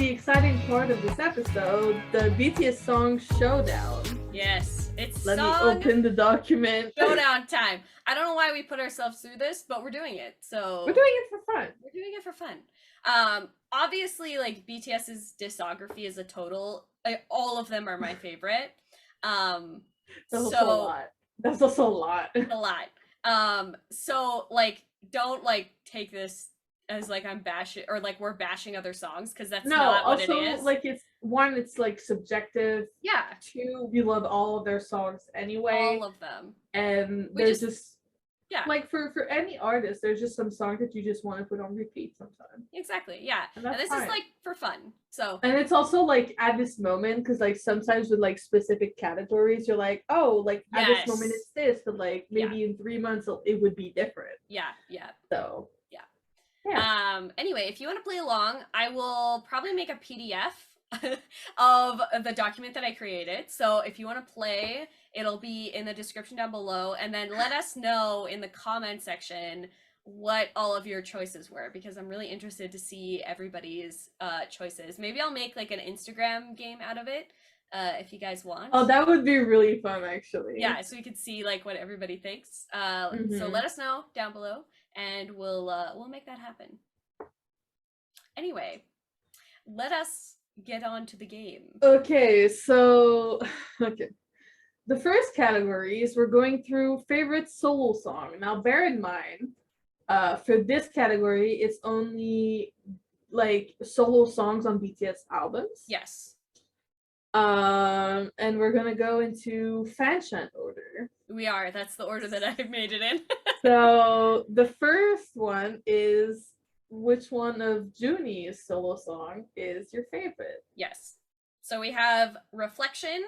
the exciting part of this episode, the BTS song Showdown. Yes, it's Let me open the document. Showdown time. I don't know why we put ourselves through this, but we're doing it. So we're doing it for fun. We're doing it for fun. Obviously, like BTS's discography as a total, all of them are my favorite. That's also a lot. That's also a lot. A lot. So like, don't like take this as like I'm bashing or like we're bashing other songs, because that's not what it is. Like it's like subjective. Yeah. Two, we love all of their songs anyway. All of them. And there's just yeah, like for any artist, there's just some songs that you just want to put on repeat sometimes. Exactly. Yeah. And this is like for fun. So and it's also like at this moment, because like sometimes with like specific categories, you're like, oh, like at this moment it's this, but like maybe in 3 months it would be different. Yeah. Yeah. So yeah. Anyway, if you want to play along, I will probably make a PDF of the document that I created. So if you want to play, it'll be in the description down below, and then let us know in the comment section what all of your choices were, because I'm really interested to see everybody's choices. Maybe I'll make like an Instagram game out of it if you guys want. Oh, that would be really fun, actually. Yeah, so we could see like what everybody thinks. So let us know down below, and we'll make that happen. Anyway, let us get on to the game. Okay, so the first category is we're going through favorite solo song. Now bear in mind, for this category, it's only like solo songs on BTS albums. Yes. And we're gonna go into fan chant order. We are. That's the order that I've made it in. So the first one is, which one of Juni's solo song is your favorite? Yes. So we have Reflection,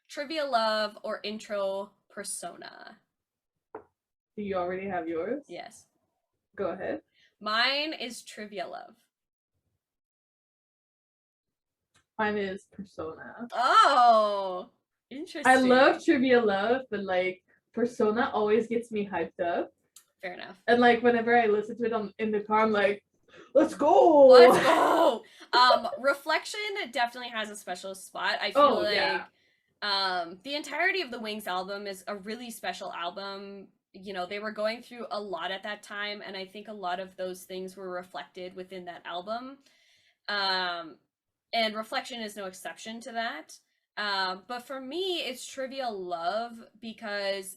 Trivia Love, or Intro Persona. Do you already have yours? Yes. Go ahead. Mine is Trivia Love. Mine is Persona. Oh, interesting. I love Trivia Love, but like Persona always gets me hyped up. Fair enough. And like whenever I listen to it in the car, I'm like, let's go! Let's go! Reflection definitely has a special spot. I feel the entirety of the Wings album is a really special album. You know, they were going through a lot at that time, and I think a lot of those things were reflected within that album. And Reflection is no exception to that. But for me, it's Trivia Love, because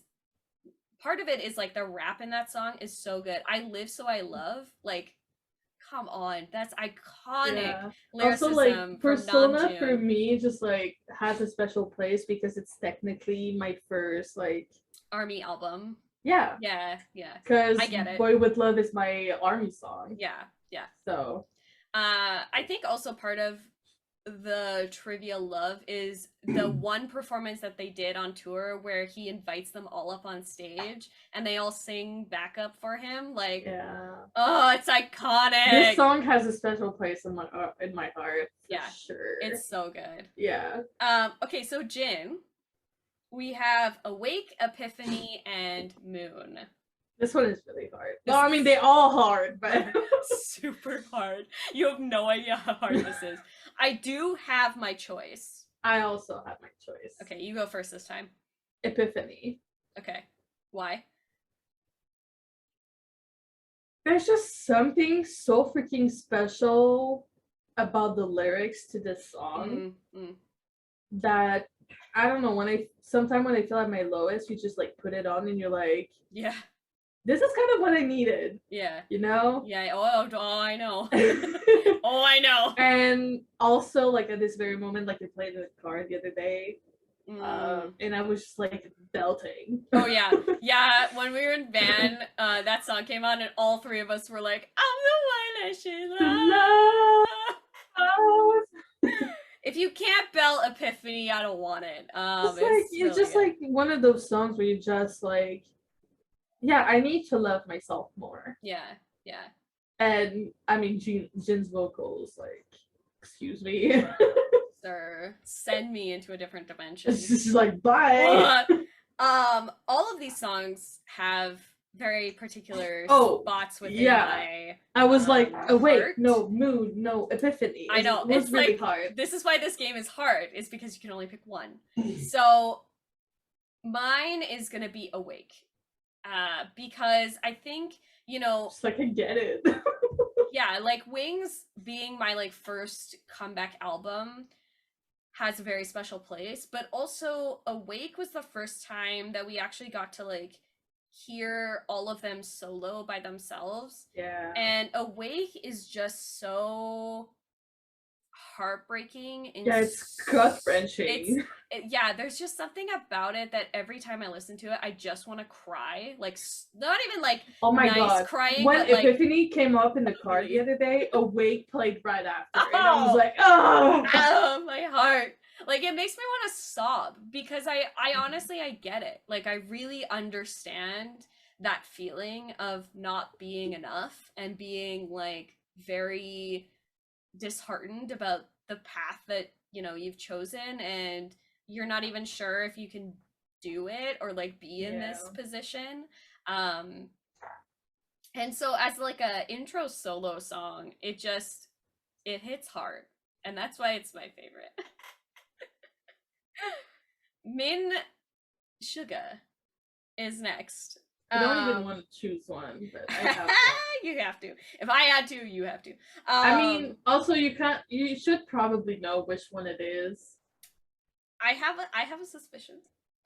part of it is like the rap in that song is so good. I Live So I Love, like, come on, that's iconic. Yeah. Lyricism. Also, like Persona for me just like has a special place because it's technically my first like ARMY album. Yeah. Yeah, yeah. Because I get it. Boy With Love is my ARMY song. Yeah, yeah. So I think also part of the Trivia Love is the one performance that they did on tour where he invites them all up on stage and they all sing backup for him. Like, oh, it's iconic. This song has a special place in my heart. Yeah, sure. It's so good. Yeah. Okay, so Jin, we have Awake, Epiphany, and Moon. This one is really hard. Well, I mean, they're all hard, but super hard. You have no idea how hard this is. I do have my choice. I also have my choice. Okay, you go first this time. Epiphany. Okay. Why? There's just something so freaking special about the lyrics to this song that I don't know, sometimes when I feel at my lowest, you just like put it on and you're like, yeah, this is kind of what I needed. Yeah. You know? Yeah. Oh, I know. Oh, I know. And also, like, at this very moment, like, I played in the car the other day, and I was just, like, belting. Oh, yeah. Yeah, when we were in van, that song came on, and all three of us were like, I'm the one that should love. If you can't belt Epiphany, I don't want it. It's just like one of those songs where you just, like, yeah, I need to love myself more. Yeah, yeah. And I mean, Jin's vocals, like, excuse me. Sir, send me into a different dimension. It's just like, bye. All of these songs have very particular Oh, spots within yeah. my I was like, awake, heart. no, mood, no, epiphany. I know. It was It's really like, hard. this is why this game is hard, is because you can only pick one. So mine is gonna be Awake. Because I think, you know, Just like, I get it. yeah, like Wings being my like first comeback album has a very special place, but also Awake was the first time that we actually got to like hear all of them solo by themselves. Yeah. And Awake is just so heartbreaking and Yeah, it's gut-wrenching. yeah, there's just something about it that every time I listen to it, I just want to cry. Like, not even like Oh my nice god. crying, When but like Epiphany came up in the car really. the other day, Awake played right after. Oh! And I was like, oh! Oh, my heart. Like, it makes me want to sob because I honestly, I get it. Like, I really understand that feeling of not being enough and being like very disheartened about the path that, you know, you've chosen, and you're not even sure if you can do it or like be in this position. And so as like a intro solo song, it hits hard, and that's why it's my favorite. Min Suga is next. I don't even want to choose one, but I have one. You have to. If I had to, you have to. I mean, also you should probably know which one it is. I have a suspicion.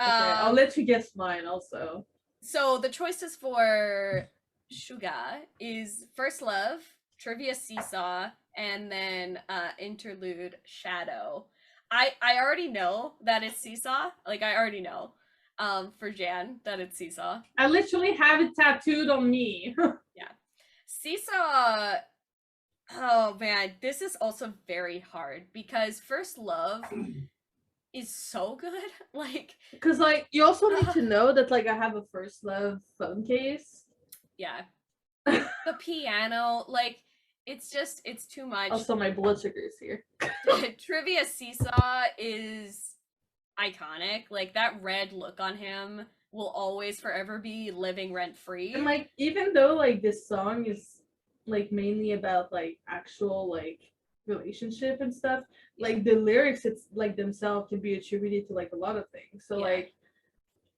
Okay, I'll let you guess mine also. So the choices for Suga is First Love, Trivia Seesaw, and then interlude Shadow. I already know that it's Seesaw. Like, I already know for Jan that it's Seesaw. I literally have it tattooed on me. Yeah. Seesaw, oh man, this is also very hard because First Love is so good. Like, because like you also need to know that like I have a First Love phone case. Yeah. The piano, like, it's too much. Also, my blood sugar is here. Trivia Seesaw is iconic. Like, that red look on him will always forever be living rent free. And like, even though like this song is like mainly about like actual like relationship and stuff, like the lyrics, it's like themselves can be attributed to like a lot of things. So like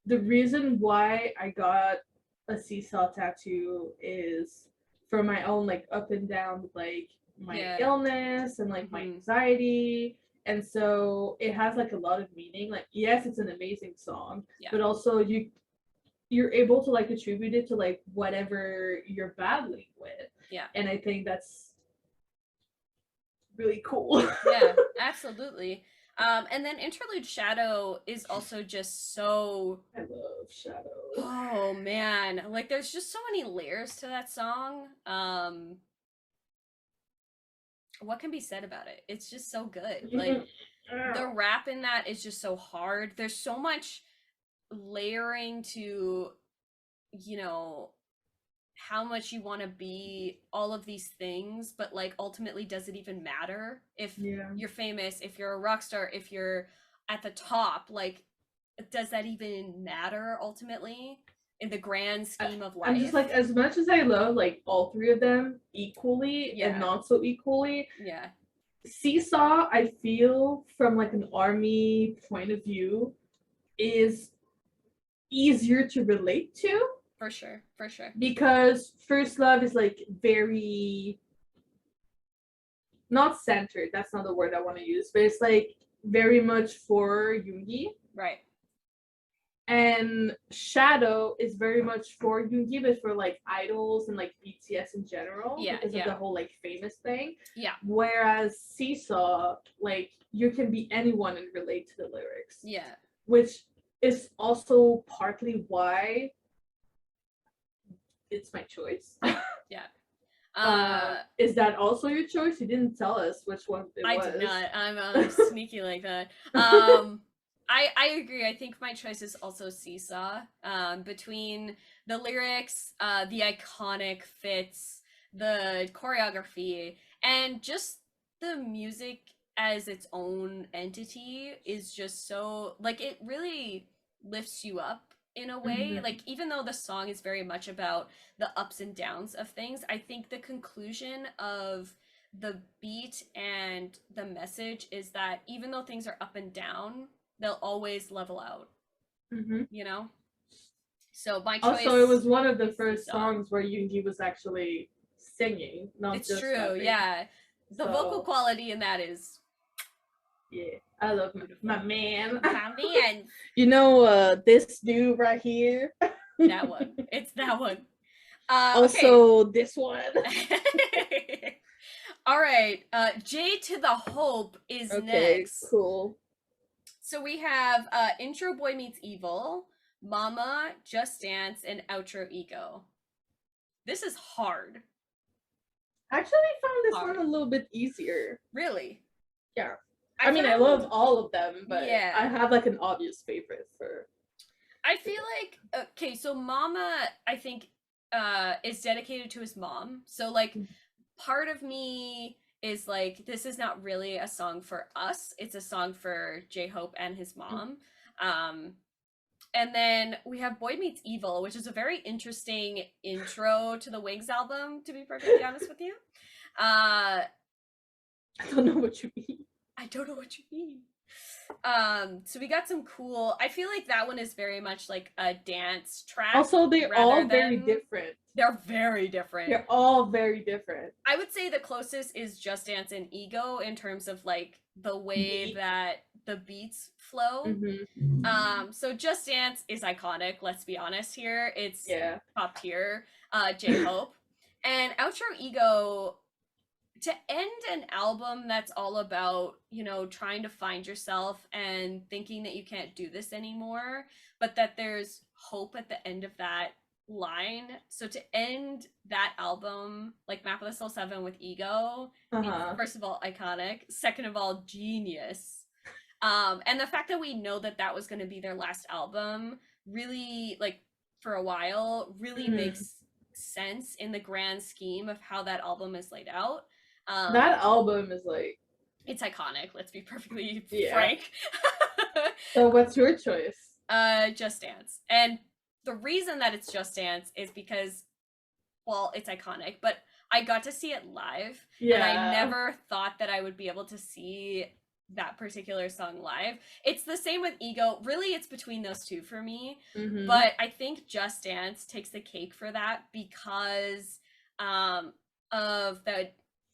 the reason why I got a seesaw tattoo is for my own like up and down like my illness and like my anxiety. And so it has like a lot of meaning. Like, yes, it's an amazing song, but also you're able to like attribute it to like whatever you're battling with. Yeah. And I think that's really cool. Yeah, absolutely. And then Interlude Shadow is also just so... I love Shadow. Oh, man. Like, there's just so many layers to that song. What can be said about it? It's just so good. Like, the rap in that is just so hard. There's so much layering to, you know, how much you want to be all of these things, but like ultimately, does it even matter if you're famous, if you're a rock star, if you're at the top? Like, does that even matter ultimately in the grand scheme of life? I'm just like, as much as I love like all three of them equally and not so equally, Seesaw, I feel from like an ARMY point of view, is easier to relate to. For sure, for sure. Because First Love is like very not centered, that's not the word I want to use, but it's like very much for Yoongi. Right. And Shadow is very much for Yoongi, but for like idols and like BTS in general, because of the whole like famous thing. Yeah. Whereas Seesaw, like you can be anyone and relate to the lyrics. Yeah. Which is also partly why it's my choice. Yeah. Is that also your choice? You didn't tell us which one it was. I did not. I'm sneaky like that. I agree. I think my choice is also Seesaw. Between the lyrics, the iconic fits, the choreography, and just the music as its own entity is just so, like, it really lifts you up in a way. Like, even though the song is very much about the ups and downs of things, I think the conclusion of the beat and the message is that even though things are up and down, they'll always level out. You know? So my choice. Also, it was one of the first songs where Yoongi was actually singing, not it's just true, rapping. yeah. The vocal quality in that is. Yeah, I love my man. My man. You know, this dude right here. That one. It's that one. Also, okay. This one. All right. J to the Hope is next. Cool. So we have Intro Boy Meets Evil, Mama, Just Dance, and Outro Ego. This is hard. I actually found this one a little bit easier. Really? Yeah. I mean, I love all of them, but yeah. I have like an obvious favorite for. I feel like, okay, so Mama, I think, is dedicated to his mom. So, like, part of me is like, this is not really a song for us. It's a song for J-Hope and his mom. And then we have Boy Meets Evil, which is a very interesting intro to the Wings album, to be perfectly honest with you. I don't know what you mean. I don't know what you mean. So we got some cool. I feel like that one is very much like a dance track. Also, they're all very different. They're very different. They're all very different. I would say the closest is Just Dance and Ego in terms of like the way that the beats flow. So Just Dance is iconic, let's be honest here. It's top tier, J-Hope. And Outro Ego, to end an album that's all about, you know, trying to find yourself and thinking that you can't do this anymore, but that there's hope at the end of that line. So to end that album, like Map of the Soul 7 with Ego, first of all, iconic. Second of all, genius. And the fact that we know that that was going to be their last album really, like, for a while, really makes sense in the grand scheme of how that album is laid out. That album is like, it's iconic, let's be perfectly frank. So what's your choice? Just Dance. And the reason that it's Just Dance is because, well, it's iconic, but I got to see it live, and I never thought that I would be able to see that particular song live. It's the same with Ego. Really, it's between those two for me. But I think Just Dance takes the cake for that because of the,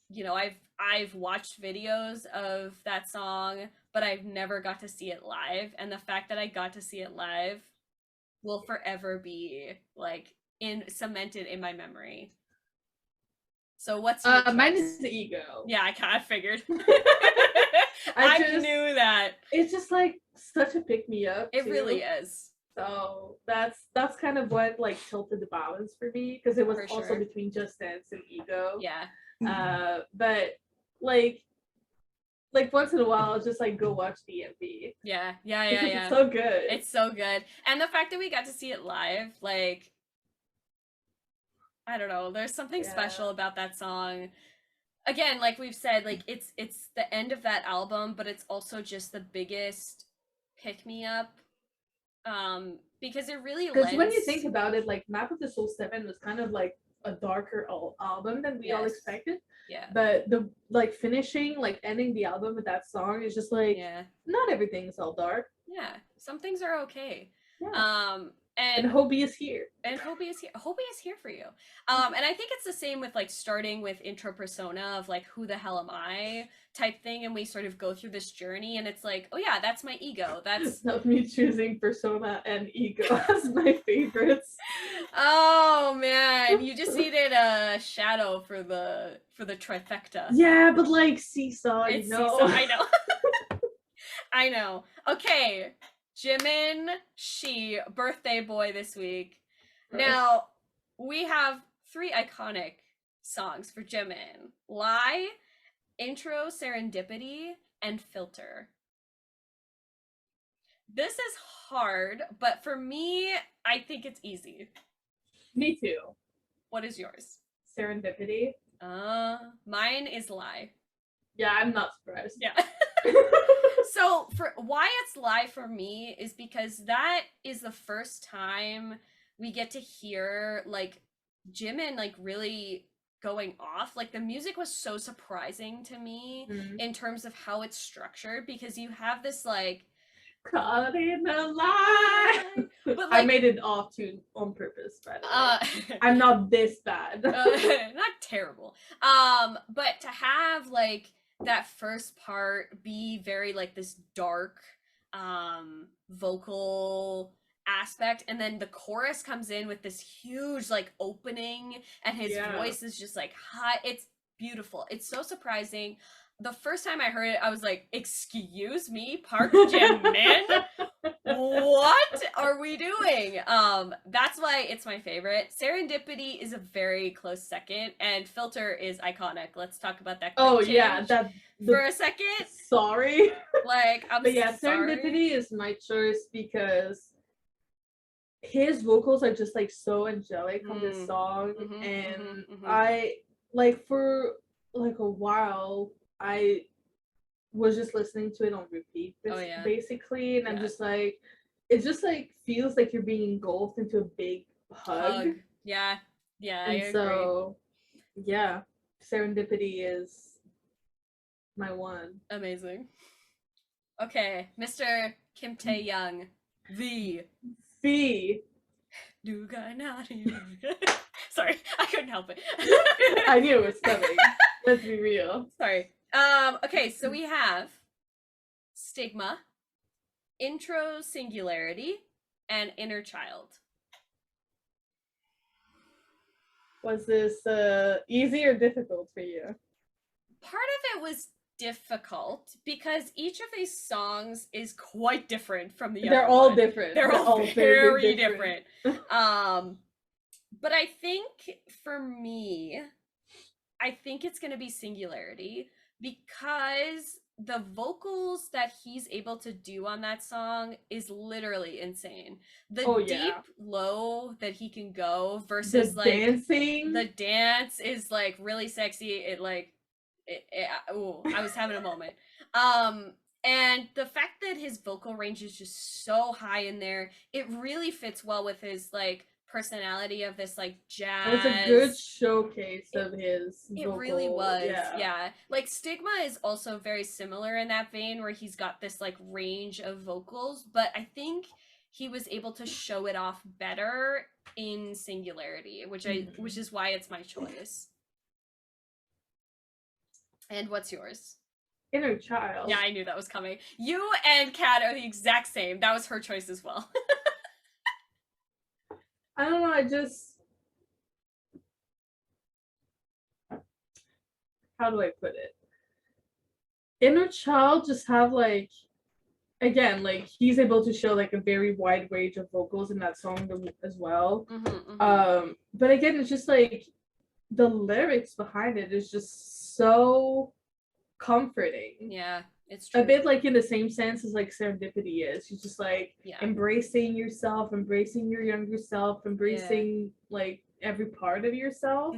you know, I've watched videos of that song, but I've never got to see it live. And the fact that I got to see it live will forever be like cemented in my memory. So what's your choice? Mine is the Ego. Yeah, I kind of figured. I knew that. It's just like such a pick me up. It really is. So that's kind of what like tilted the balance for me, because it was also between Just Dance and Ego. Yeah. But like once in a while, I'll just like go watch the MV. Yeah. It's so good. It's so good, and the fact that we got to see it live, like, I don't know, there's something special about that song. Again, like we've said, like it's the end of that album, but it's also just the biggest pick me up. Because it really lends... when you think about it, like Map of the Soul 7 was kind of like a darker album than we all expected. Yeah. But the like finishing, like ending the album with that song is just like, not everything's all dark. Yeah. Some things are okay. Yeah. And Hobie is here. And Hobie is here. Hobie is here for you. And I think it's the same with like starting with intro persona of like, who the hell am I type thing, and we sort of go through this journey, and it's like, oh yeah, that's my ego. That's not me choosing persona and ego as my favorites. Oh man, you just needed a shadow for the trifecta. Yeah, but like seesaw, it's seesaw, I know. I know. Okay. Jimin Shi, birthday boy this week. Now, we have 3 iconic songs for Jimin. Lie, Intro, Serendipity, and Filter. This is hard, but for me, I think it's easy. Me too. What is yours? Serendipity. Mine is Lie. Yeah, I'm not surprised. Yeah. So for why it's live for me is because that is the first time we get to hear like Jimin like really going off. Like the music was so surprising to me in terms of how it's structured, because you have this like caught in a lie. But like, I made it off tune on purpose, by the way. I'm not this bad. Not terrible. But to have like that first part be very like this dark vocal aspect, and then the chorus comes in with this huge like opening, and his voice is just like high. It's beautiful. It's so surprising. The first time I heard it, I was like, excuse me, Park Jae-min? What are we doing? That's why it's my favorite. Serendipity is a very close second, and Filter is iconic. Let's talk about that. Oh yeah, that for a second. Sorry. Like, but yeah, sorry. Serendipity is my choice because his vocals are just like so angelic on this song, and I like for like a while I was just listening to it on repeat, basically, and I'm just like, it just like feels like you're being engulfed into a big hug. Yeah, and I agree. So yeah, Serendipity is my one. Amazing. Okay, Mr. Kim Tae-young, V. Sorry, I couldn't help it. I knew it was coming. Let's be real. Sorry. Okay, so we have Stigma, Intro Singularity, and Inner Child. Was this easy or difficult for you? Part of it was difficult because each of these songs is quite different from the other. They're all different. They're all very different. But I think for me, I think it's going to be Singularity, because the vocals that he's able to do on that song is literally insane. The deep low that he can go versus the like dancing. The dance is like really sexy. It like I was having a moment. And the fact that his vocal range is just so high in there, it really fits well with his like personality of this like jazz. It was a good showcase of his vocal. It really was. Yeah. Like Stigma is also very similar in that vein, where he's got this like range of vocals, but I think he was able to show it off better in Singularity, which is why it's my choice. And what's yours? Inner Child. Yeah, I knew that was coming. You and Kat are the exact same. That was her choice as well. I don't know, I just... How do I put it? Inner Child just have like... Again, like, he's able to show like a very wide range of vocals in that song as well. But again, it's just like... The lyrics behind it is just so comforting. Yeah, it's true. A bit like in the same sense as like Serendipity is. You're just like embracing yourself, embracing your younger self, embracing like every part of yourself.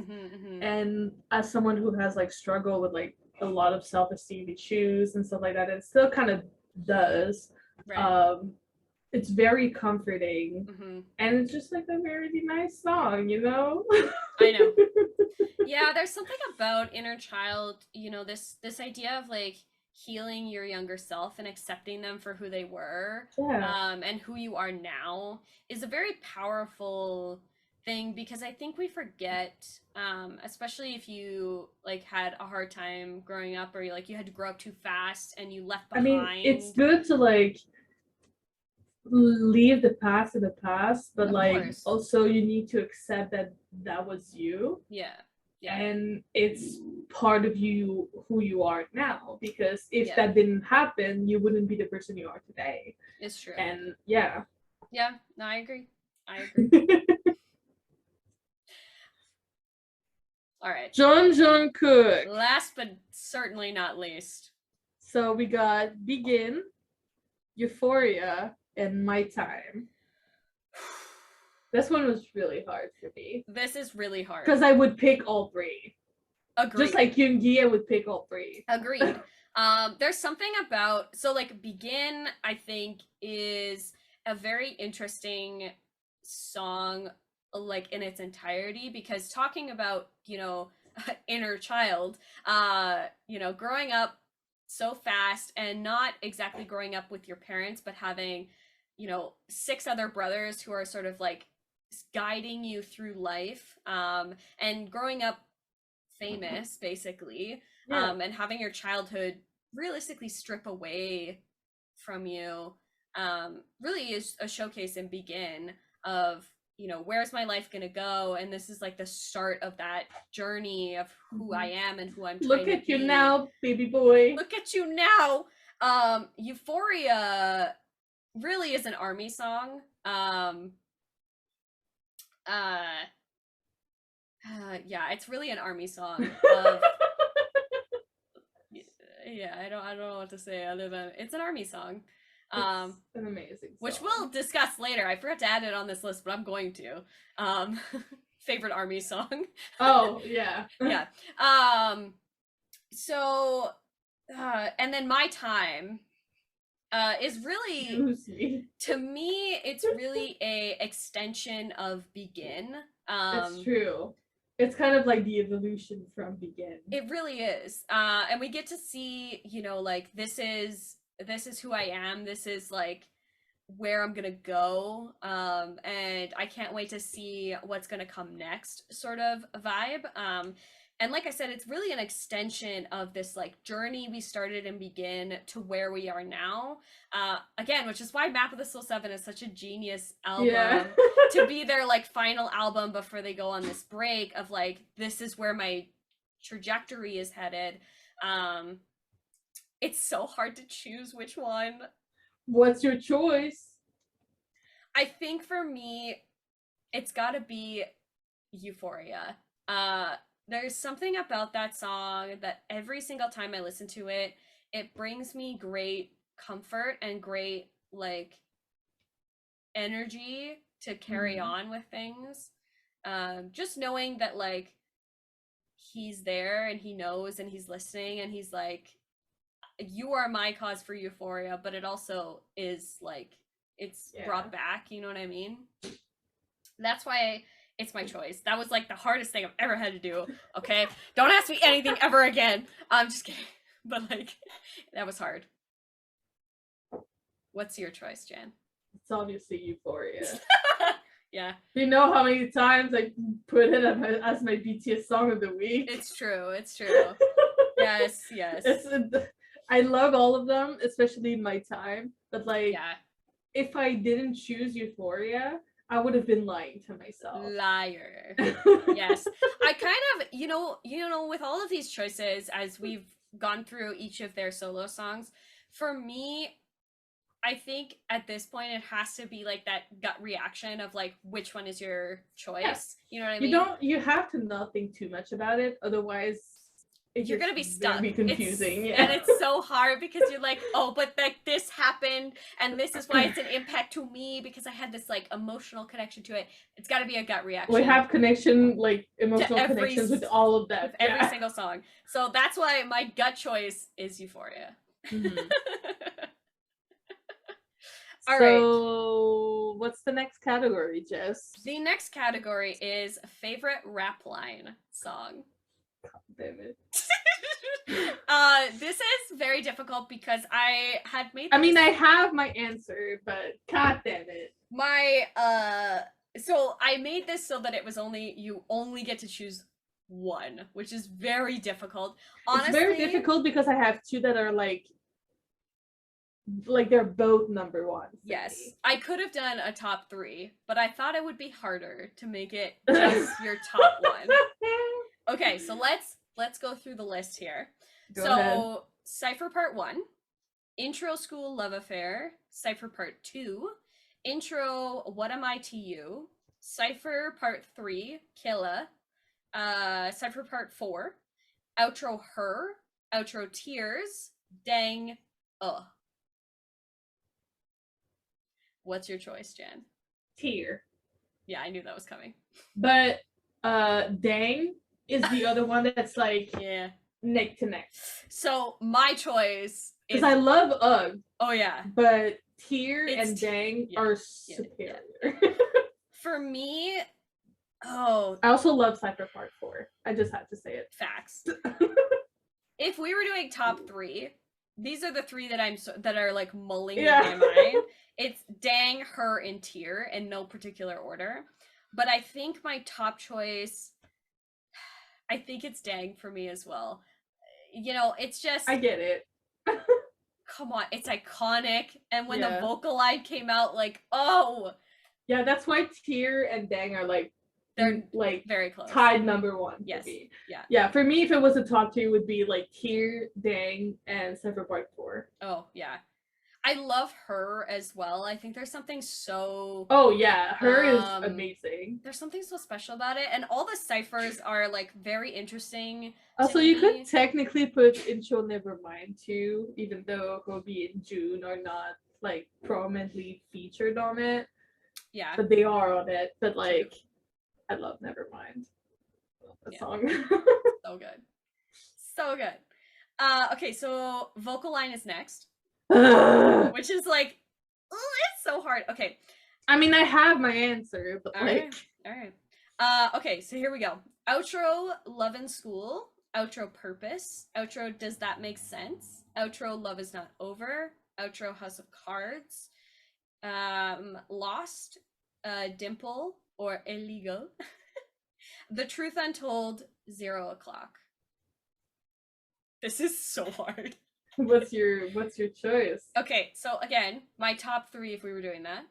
And as someone who has like struggled with like a lot of self-esteem issues and stuff like that, it still kind of does. It's very comforting, and it's just like a very nice song, you know. I know. Yeah, there's something about Inner Child, you know, this idea of like healing your younger self and accepting them for who they were, and who you are now is a very powerful thing, because I think we forget, especially if you like had a hard time growing up, or you had to grow up too fast and you left behind. I mean, it's good to like leave the past in the past, but like also you need to accept that that was you. And it's part of you, who you are now, because if that didn't happen, you wouldn't be the person you are today. It's true. And no, I agree. All right, Jungkook, last but certainly not least. So we got Begin, Euphoria, and My Time. This one was really hard for me. This is really hard. Because I would pick all three. Agreed. Just like Yoongi would pick all three. Agreed. There's something about, so like Begin, I think, is a very interesting song, like in its entirety, because talking about, you know, inner child, you know, growing up so fast and not exactly growing up with your parents, but having, you know, 6 other brothers who are sort of like guiding you through life, and growing up famous basically, Yeah. and having your childhood realistically strip away from you, really is a showcase and Begin of, you know, where's my life gonna go, and this is like the start of that journey of who I am and who I'm trying Look to at you be. now, baby boy. Look at you now. Euphoria really is an ARMY song. Yeah, it's really an ARMY song of yeah, I don't know what to say other than it's an ARMY song. It's an amazing song. Which we'll discuss later. I forgot to add it on this list, but I'm going to. Favorite ARMY song. Oh, yeah. Yeah. So and then My Time is really, to me, it's really a extension of Begin. That's true. It's kind of like the evolution from Begin. It really is. And we get to see, you know, like this is who I am. This is like where I'm gonna go. And I can't wait to see what's gonna come next sort of vibe. And like I said, it's really an extension of this like journey we started and Begin to where we are now. Again, which is why Map of the Soul 7 is such a genius album to be their like final album before they go on this break of like, this is where my trajectory is headed. It's so hard to choose which one. What's your choice? I think for me, it's gotta be Euphoria. There's something about that song that every single time I listen to it, it brings me great comfort and great like energy to carry on with things. Just knowing that like he's there and he knows and he's listening and he's like, you are my cause for Euphoria, but it also is like it's brought back, you know what I mean? That's why it's my choice. That was like the hardest thing I've ever had to do. Okay, don't ask me anything ever again. I'm just kidding, but like that was hard. What's your choice, Jan? It's obviously Euphoria. Yeah. You know how many times I put it as my BTS song of the week? It's true. It's true. Yes. I love all of them, especially My Time. But like, if I didn't choose Euphoria, I would have been lying to myself. Liar. Yes. I kind of, you know, with all of these choices, as we've gone through each of their solo songs, for me, I think at this point it has to be like that gut reaction of like, which one is your choice? Yeah. You know what I mean? You have to not think too much about it, otherwise you're gonna be stuck. Very confusing, and it's so hard because you're like, oh, but like this happened, and this is why it's an impact to me because I had this like emotional connection to it. It's got to be a gut reaction. We have connection, like emotional connections with all of that, with every single song. So that's why my gut choice is Euphoria. All right. What's the next category, Jess? The next category is favorite rap line song. God damn it. This is very difficult because I had made I mean, I have my answer, but god damn it. So I made this so that it was you only get to choose one, which is very difficult. Honestly, it's very difficult because I have two that are like they're both number one. Yes. I could have done a top 3, but I thought it would be harder to make it just your top one. Okay, so let's go through the list here. Go ahead. Cypher Part 1, Intro School Love Affair, Cypher Part 2, Intro What Am I to You, Cypher Part 3, Killa, Cypher Part 4, Outro Her, Outro Tears, Dang, What's your choice, Jan? Tear. Yeah, I knew that was coming. But Dang is the other one that's like Yeah. neck to neck. So my choice is Because I love UGG, oh yeah. but Tear It's and Dang yeah, are yeah, superior. For me, oh, I also love Cypher Part 4. I just had to say it. facts. If we were doing top 3, these are the 3 that are like mulling in my mind. It's Dang, Her, and Tear in no particular order. But I think my top choice, I think it's Dang for me as well. You know, it's just I get it. come on, it's iconic. And when the vocal line came out, like, oh yeah, that's why Tear and Dang are like they're like very close. Tied number 1 yes. for me. Yeah. Yeah, for me, if it was a top 2, it would be like Tear, Dang, and Cypher Part 4. Oh yeah. I love Her as well. I think there's something so oh yeah, Her is amazing. There's something so special about it, and all the ciphers are like very interesting. Also, you could technically put Intro Nevermind too, even though Hobie and June are not like prominently featured on it. Yeah, but they are on it. But like, I love Nevermind. The song. So good, so good. Okay, so vocal line is next. Which is like, it's so hard. Okay. I mean, I have my answer, but all like. Right. Okay, so here we go. Outro, Love in School. Outro, Purpose. Outro, Does That Make Sense? Outro, Love Is Not Over. Outro, House of Cards. Lost, Dimple, or Illegal. The Truth Untold, 0 o'clock. This is so hard. What's your choice? Okay, so again, my top 3 if we were doing that.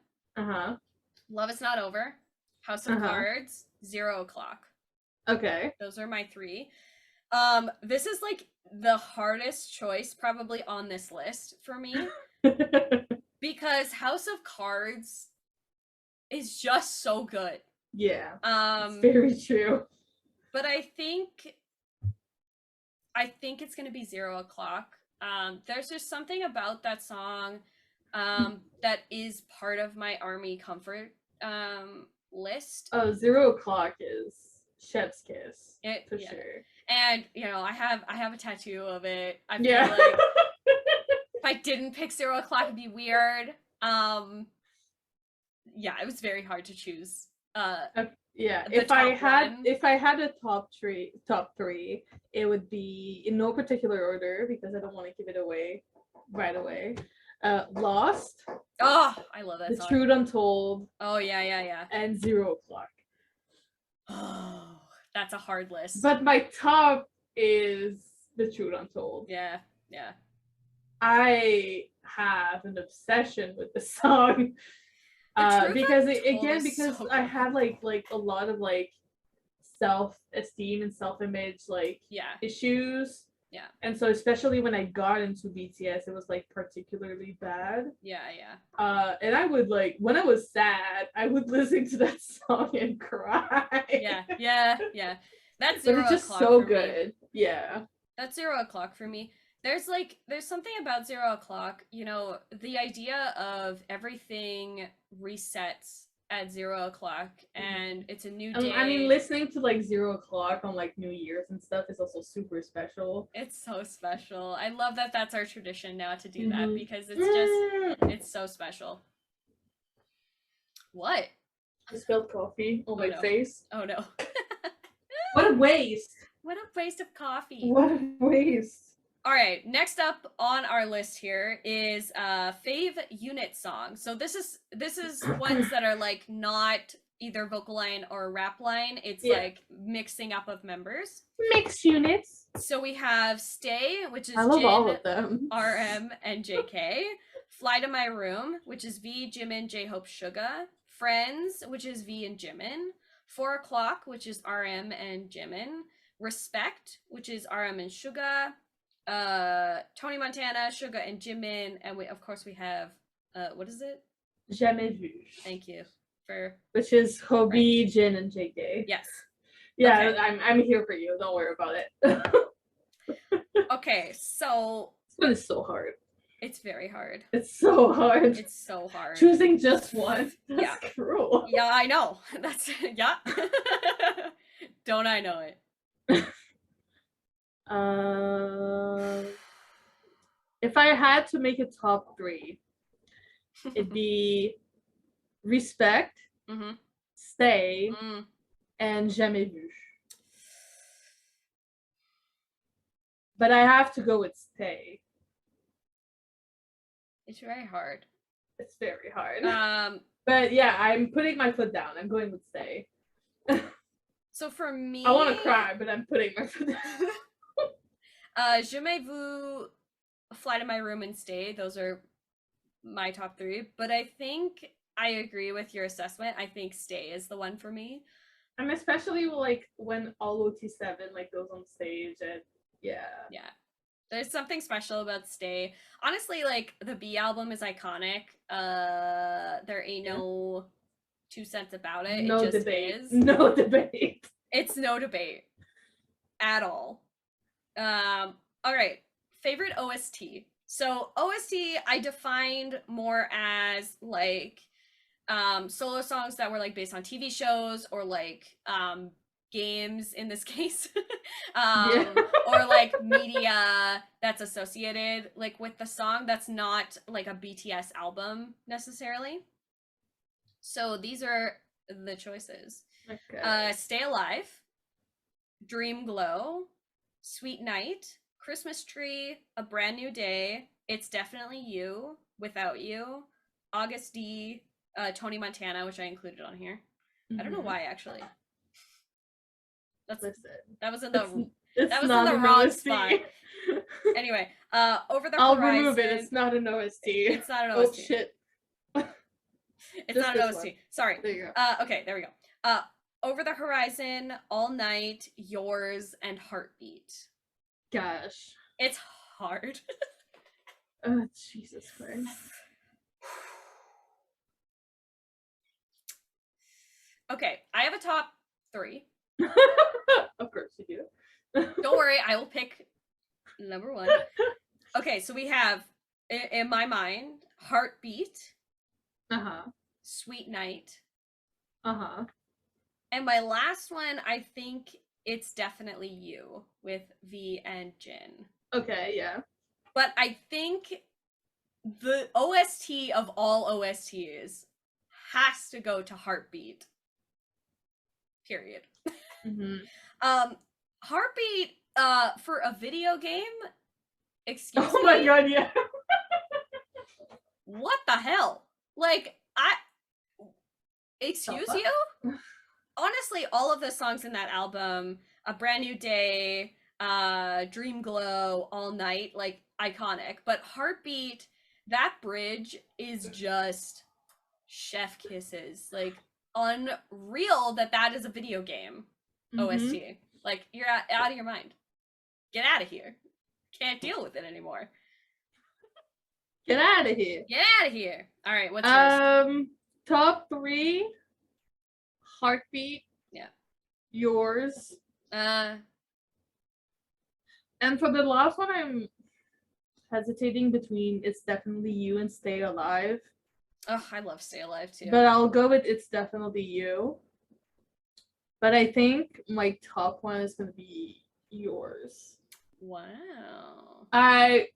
Love Is Not Over, House of Cards, 0 o'clock. Okay. Those are my 3. This is like the hardest choice probably on this list for me. Because House of Cards is just so good. Yeah. It's very true. But I think it's gonna be 0 o'clock. There's just something about that song that is part of my ARMY comfort list. Oh, 0 o'clock is Chef's Kiss for sure. And you know, I have a tattoo of it. I feel like if I didn't pick 0 o'clock, it'd be weird. Yeah, it was very hard to choose. If I had a top 3, it would be in no particular order because I don't want to give it away right away. Lost. Oh, I love that The song. Truth Untold. Oh yeah. And 0 o'clock. Oh, that's a hard list. But my top is The Truth Untold. Yeah. I have an obsession with the song. Because I have like a lot of like self-esteem and self-image like issues. Yeah. And so especially when I got into BTS, it was like particularly bad. Yeah. And I would like when I was sad, I would listen to that song and cry. Yeah. That's 0 o'clock. It's just so good. Yeah. That's 0 o'clock for me. There's something about 0 o'clock, you know, the idea of everything resets at 0 o'clock and it's a new day. I mean, listening to like 0 o'clock on like New Year's and stuff is also super special. It's so special. I love that that's our tradition now to do that because it's so special. What? I spilled coffee on my face. Oh no. What a waste. What a waste of coffee. What a waste. All right, next up on our list here is Fav Unit Song. So this is ones that are like not either vocal line or rap line. It's like mixing up of members. Mixed units. So we have Stay, which is I love Jin, all of them. RM, and JK. Fly to My Room, which is V, Jimin, J-Hope, Suga. Friends, which is V and Jimin. 4 O'Clock, which is RM and Jimin. Respect, which is RM and Suga. Tony Montana, Suga, and Jimin, and we have what is it? Jamais vu. Thank you which is Hobie, Jin, and JK. Yes. Yeah, okay. I'm here for you. Don't worry about it. Okay, so this one is so hard. It's very hard. It's so hard. It's so hard. Choosing just one. That's cruel. Yeah, I know. That's Don't I know it? If I had to make a top 3, it'd be Respect, Stay, and Jamais Vu. But I have to go with Stay. It's very hard. It's very hard. But yeah, I'm putting my foot down. I'm going with Stay. So for me, I want to cry, but I'm putting my foot down. Jamais Vu, Fly to My Room, and Stay. Those are my top 3. But I think I agree with your assessment. I think Stay is the one for me. And especially like when all OT7 like goes on stage and yeah. There's something special about Stay. Honestly, like the B album is iconic. There ain't no 2 cents about it. No it just debate. is. No debate. It's no debate at all. All right. Favorite OST. So OST I defined more as like solo songs that were like based on TV shows or like games in this case. Or like media that's associated like with the song that's not like a BTS album necessarily. So these are the choices. Okay. Stay Alive, Dream Glow, Sweet Night, Christmas Tree, A Brand New Day, It's Definitely You, Without You, August D, Tony Montana, which I included on here. I don't know why actually. That was in the wrong spot. Anyway, Over the I'll Horizon. remove it. It's not an OST. It's not an OST. Oh shit. It's not an OST. One. Sorry. There you go. Okay, there we go. Over the Horizon, All Night, Yours, and Heartbeat. Gosh. It's hard. Oh, Jesus Christ. Okay, I have a top 3. Of course you do. Don't worry, I will pick number 1. Okay, so we have, in my mind, Heartbeat. Sweet Night. And my last one, I think It's Definitely You with V and Jin. Okay, yeah. But I think the OST of all OSTs has to go to Heartbeat. Period. Heartbeat for a video game? Excuse me? Oh my god, yeah. What the hell? Like, excuse you? Honestly, all of the songs in that album, A Brand New Day, Dream Glow, All Night, like, iconic. But Heartbeat, that bridge is just chef kisses. Like, unreal that is a video game OST. Like, you're out of your mind. Get out of here. Can't deal with it anymore. Get out of here. Get out of here. All right, what's yours? Top 3. Heartbeat. Yeah. Yours. And for the last one, I'm hesitating between It's Definitely You and Stay Alive. Oh, I love Stay Alive too. But I'll go with It's Definitely You. But I think my top one is going to be Yours. Wow.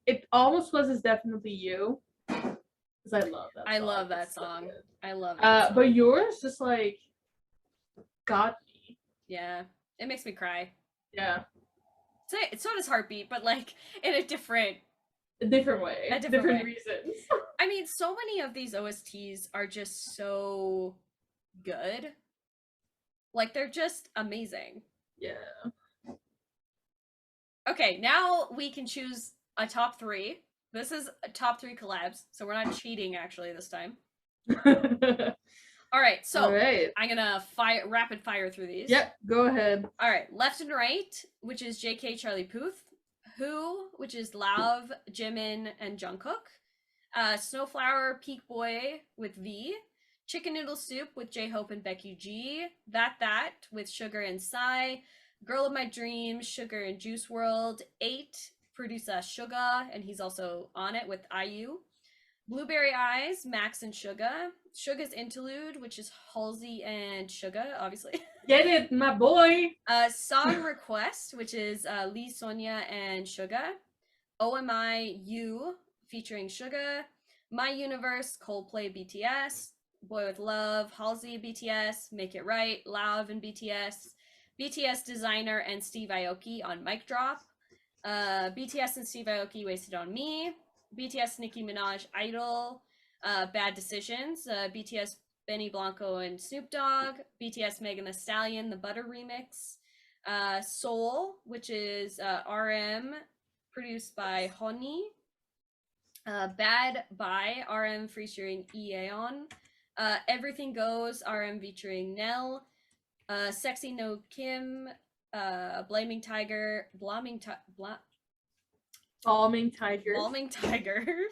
It almost was It's Definitely You. Because I love that song. I love that song. So I love that song. But Yours just like got me. Yeah. It makes me cry. Yeah. So does Heartbeat, but like in a different way. A different way. Reasons. I mean, so many of these OSTs are just so good. Like, they're just amazing. Yeah. Okay, now we can choose a top 3. This is a top 3 collabs, so we're not cheating actually this time. All right, so I'm gonna rapid fire through these. Yep, go ahead. All right, Left and Right, which is JK, Charlie Puth. Who, which is Lauv, Jimin, and Jungkook. Snowflower, Peak Boy with V. Chicken Noodle Soup with J-Hope and Becky G. That with Sugar and Psy. Girl of My Dreams, Sugar and Juice WRLD. 8, producer Suga, and he's also on it with IU. Blueberry Eyes, Max and Suga. Suga's Interlude, which is Halsey and Suga, obviously. Get it, my boy. Song Request, which is Lee Sonia and Suga. OMI You featuring Suga. My Universe, Coldplay, BTS. Boy with Love, Halsey, BTS. Make It Right, Lauv and BTS. BTS Designer and Steve Aoki on Mic Drop. BTS and Steve Aoki, Wasted on Me. BTS Nicki Minaj, Idol. Bad Decisions. BTS Benny Blanco and Snoop Dogg. BTS Megan Thee Stallion, the Butter remix. Soul, which is RM, produced by Honey. Bad by RM featuring Eon. Everything Goes, RM featuring Nell. Sexy No Kim, Blaming Tiger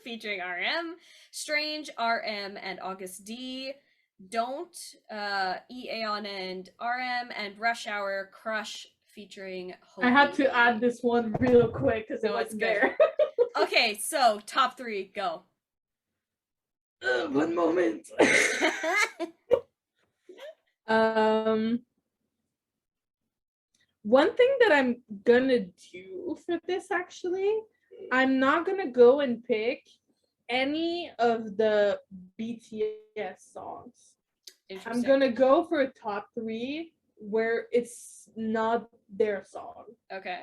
featuring RM. Strange, RM and August D. Don't, Eon and RM. And Rush Hour, Crush featuring Hope. I had to add this one real quick because it was there. Okay, so top 3, go. One moment. One thing that I'm gonna do for this, actually, I'm not gonna go and pick any of the BTS songs. I'm gonna go for a top 3 where it's not their song. Okay,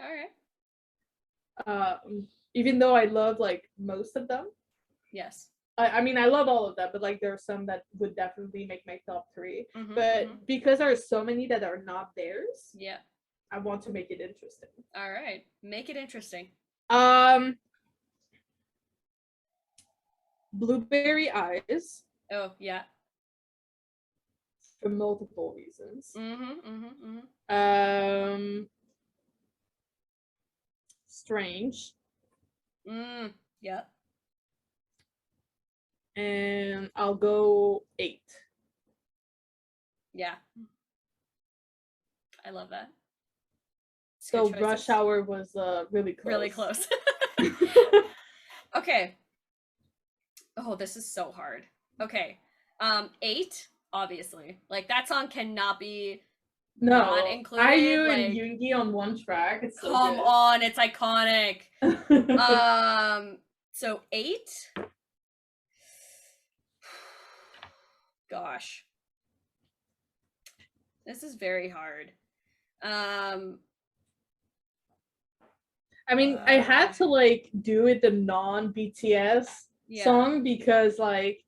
all right. Even though I love like most of them. Yes. I mean, I love all of them, but like there are some that would definitely make my top 3. But because there are so many that are not theirs, yeah, I want to make it interesting. All right, make it interesting. Blueberry Eyes. Oh yeah. For multiple reasons. Strange. Yeah. And I'll go 8. Yeah. I love that. So Rush Hour was really close. Really close. Okay. Oh, this is so hard. Okay. 8, obviously. Like that song cannot be not included. IU like, and Yoongi on one track. It's so come good. on, it's iconic. So 8. Gosh. This is very hard. I mean, I had to like do it the non-BTS song because like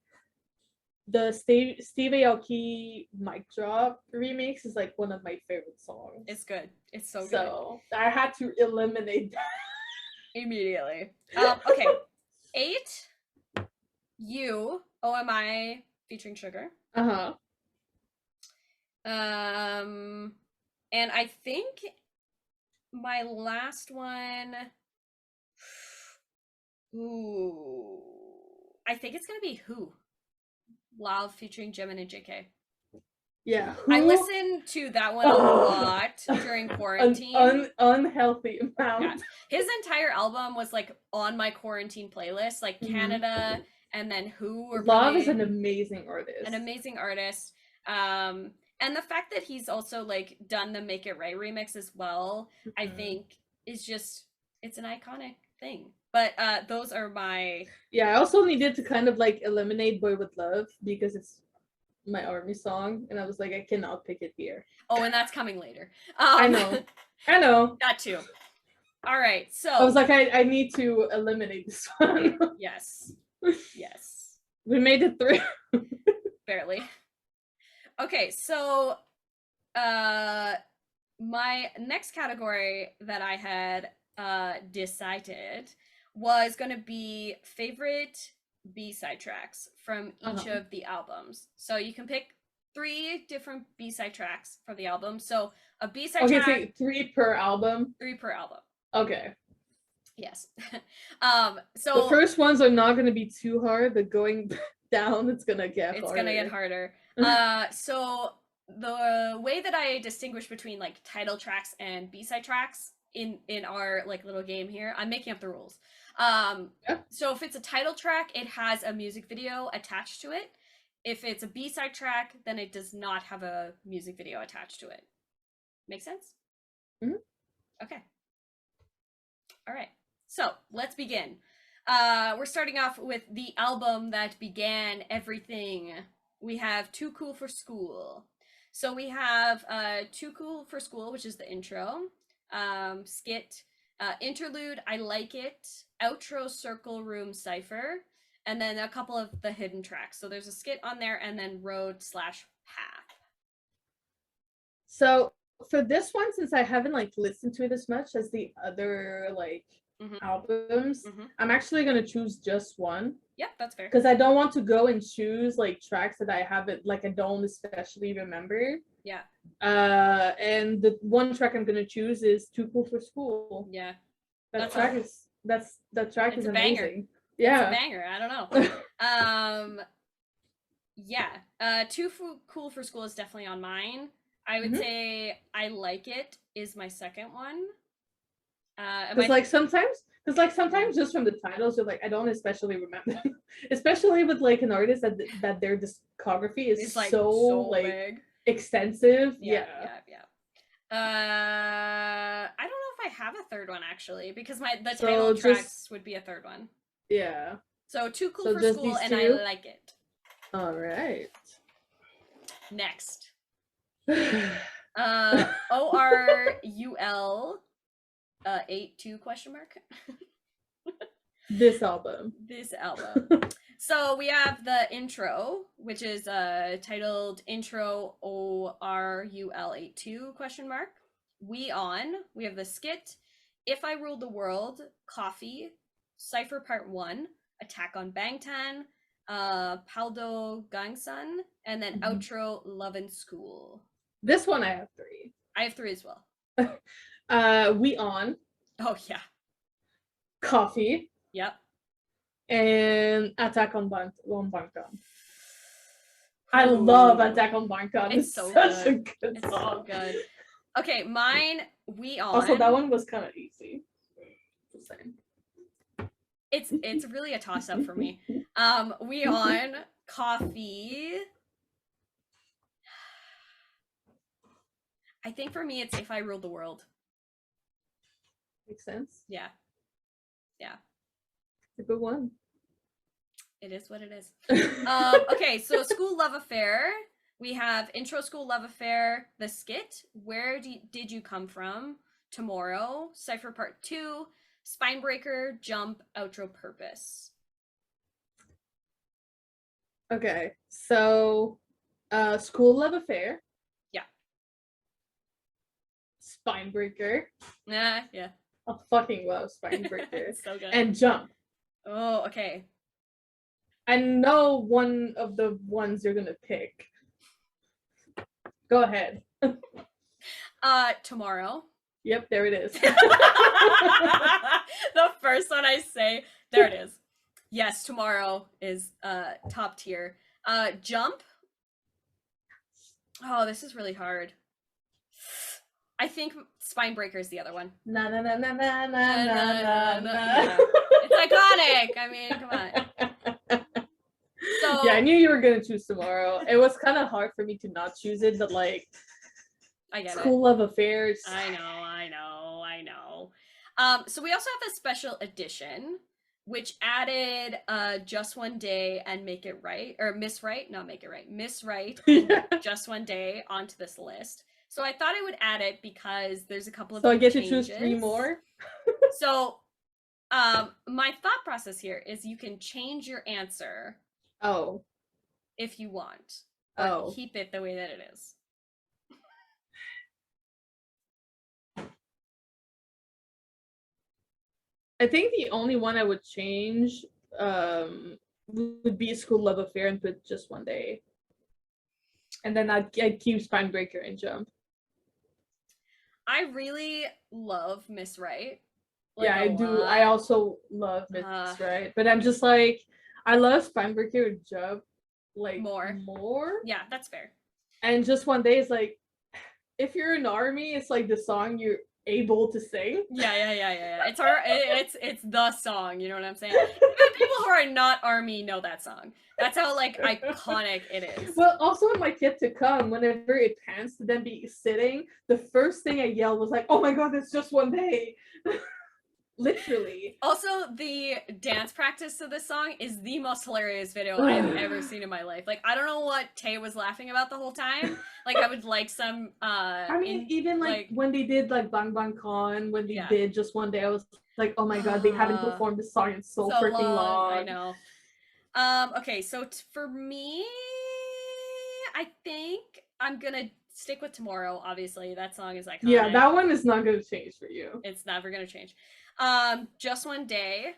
the Steve Aoki Mic Drop remix is like one of my favorite songs. It's good. It's so good. So I had to eliminate that immediately. Okay. 8. You, OMI featuring Sugar. And I think my last one. Ooh, I think it's gonna be Who. Lauv featuring Jimin and JK. Yeah, I listened to that one a lot during quarantine. Unhealthy amount. Yeah. His entire album was like on my quarantine playlist, like Canada and then Who. Lauv is an amazing artist. An amazing artist. And the fact that he's also like done the Make It Right remix as well, I think is just, it's an iconic thing. But those are my... Yeah, I also needed to kind of like eliminate Boy With Love because it's my ARMY song, and I was like, I cannot pick it here. Oh, and that's coming later. I know. That too. All right, so... I was like, I need to eliminate this one. Yes. Yes. We made it through. Barely. Okay, so my next category that I had decided was going to be favorite B-side tracks from each of the albums. So you can pick 3 different B-side tracks from the album. So a B-side track... Okay, so 3 per album? 3 per album. Okay. Yes. So the first ones are not going to be too hard, but going down, it's going to get harder. It's going to get harder. So the way that I distinguish between like title tracks and B-side tracks in our like little game here. I'm making up the rules. Yep. So if it's a title track, it has a music video attached to it. If it's a B-side track, then it does not have a music video attached to it. Make sense? Mm-hmm. Okay. All right. So let's begin. We're starting off with the album that began everything. We have Too Cool for School. So we have Too Cool for School, which is the intro, skit, interlude, I Like It, outro, Circle Room Cypher, and then a couple of the hidden tracks. So there's a skit on there, and then road/path. So for this one, since I haven't like listened to it as much as the other like albums, I'm actually gonna choose just one. Yep, that's fair. Because I don't want to go and choose like tracks that I haven't like I don't especially remember. Yeah. And the one track I'm gonna choose is Too Cool for School. Yeah. That track is amazing. Banger. Yeah. It's a banger. I don't know. Yeah. Too Cool for School is definitely on mine. I would say I Like It is my second one. Because sometimes just from the titles you're like I don't especially remember, especially with like an artist that their discography is like, so like big. Extensive. Yeah. I don't know if I have a third one actually, because the title tracks would be a third one. Yeah. So Too Cool for School and I Like It. All right. Next. ORUL 82 question mark. This album. So we have the intro, which is titled Intro ORUL 82 question mark. We have the skit, If I Ruled the World, Coffee, Cypher Part 1, Attack on Bangtan, Paldo Gangsan, and then outro Lovin' School. This one I have 3. I have 3 as well. We On. Oh yeah. Coffee. Yep. And Attack on Bangtan. I love Attack on Bangtan. It's so such a good song. So good. Okay, mine, We On. Also, that one was kind of easy. Just saying. It's really a toss-up for me. We On, Coffee. I think for me it's If I Ruled the World. Makes sense. Yeah. It's a good one. It is what it is. Okay, so School Love Affair. We have Intro School Love Affair, the skit, Where Did You Come From, Tomorrow, Cypher Part 2, Spinebreaker, Jump, Outro Purpose. Okay, so School Love Affair. Yeah. Spinebreaker. Yeah. I fucking love Spinebreaker. So good. And Jump. Oh, okay. I know one of the ones you're gonna pick. Go ahead. Tomorrow. Yep, there it is. The first one I say, there it is. Yes, Tomorrow is top tier. Jump. Oh, this is really hard. I think Spinebreaker is the other one. Na na na na na na na na. Yeah. It's iconic. I mean, come on. So yeah, I knew you were gonna choose Tomorrow. It was kind of hard for me to not choose it, but like, I get School Love Affairs. I know. So we also have a special edition, which added Just One Day and Make It Right, or Miss Right, not Make It Right, Miss Right, and Just One Day onto this list. So I thought I would add it because there's a couple of So I get changes. to choose 3 more? So my thought process here is you can change your answer. Oh. If you want. But keep it the way that it is. I think the only one I would change would be School Love Affair and put Just One Day. And then I'd keep Spinebreaker and Jump. I really love Miss Right. Like, yeah, I do. I also love Miss Right. But I'm just like, I love Spinebreaker and Jump like more. Yeah, that's fair. And Just One Day is like, if you're an ARMY, it's like the song able to sing. Yeah. It's the song. You know what I'm saying? Even people who are not ARMY know that song. That's how like iconic it is. Well, also in My Kid to Come, whenever it pans to them be sitting, the first thing I yelled was like, "Oh my god, it's just one day!" Literally. Also, the dance practice to this song is the most hilarious video I've ever seen in my life. Like, I don't know what Tay was laughing about the whole time. Like, I would like some. I mean, even like when they did like Bang Bang Con, when they did Just One Day, I was like, oh my god, they haven't performed this song in so freaking long. I know. Okay, so for me, I think I'm gonna stick with Tomorrow. Obviously, that song is iconic. Yeah, that one is not gonna change for you. It's never gonna change. Just One Day,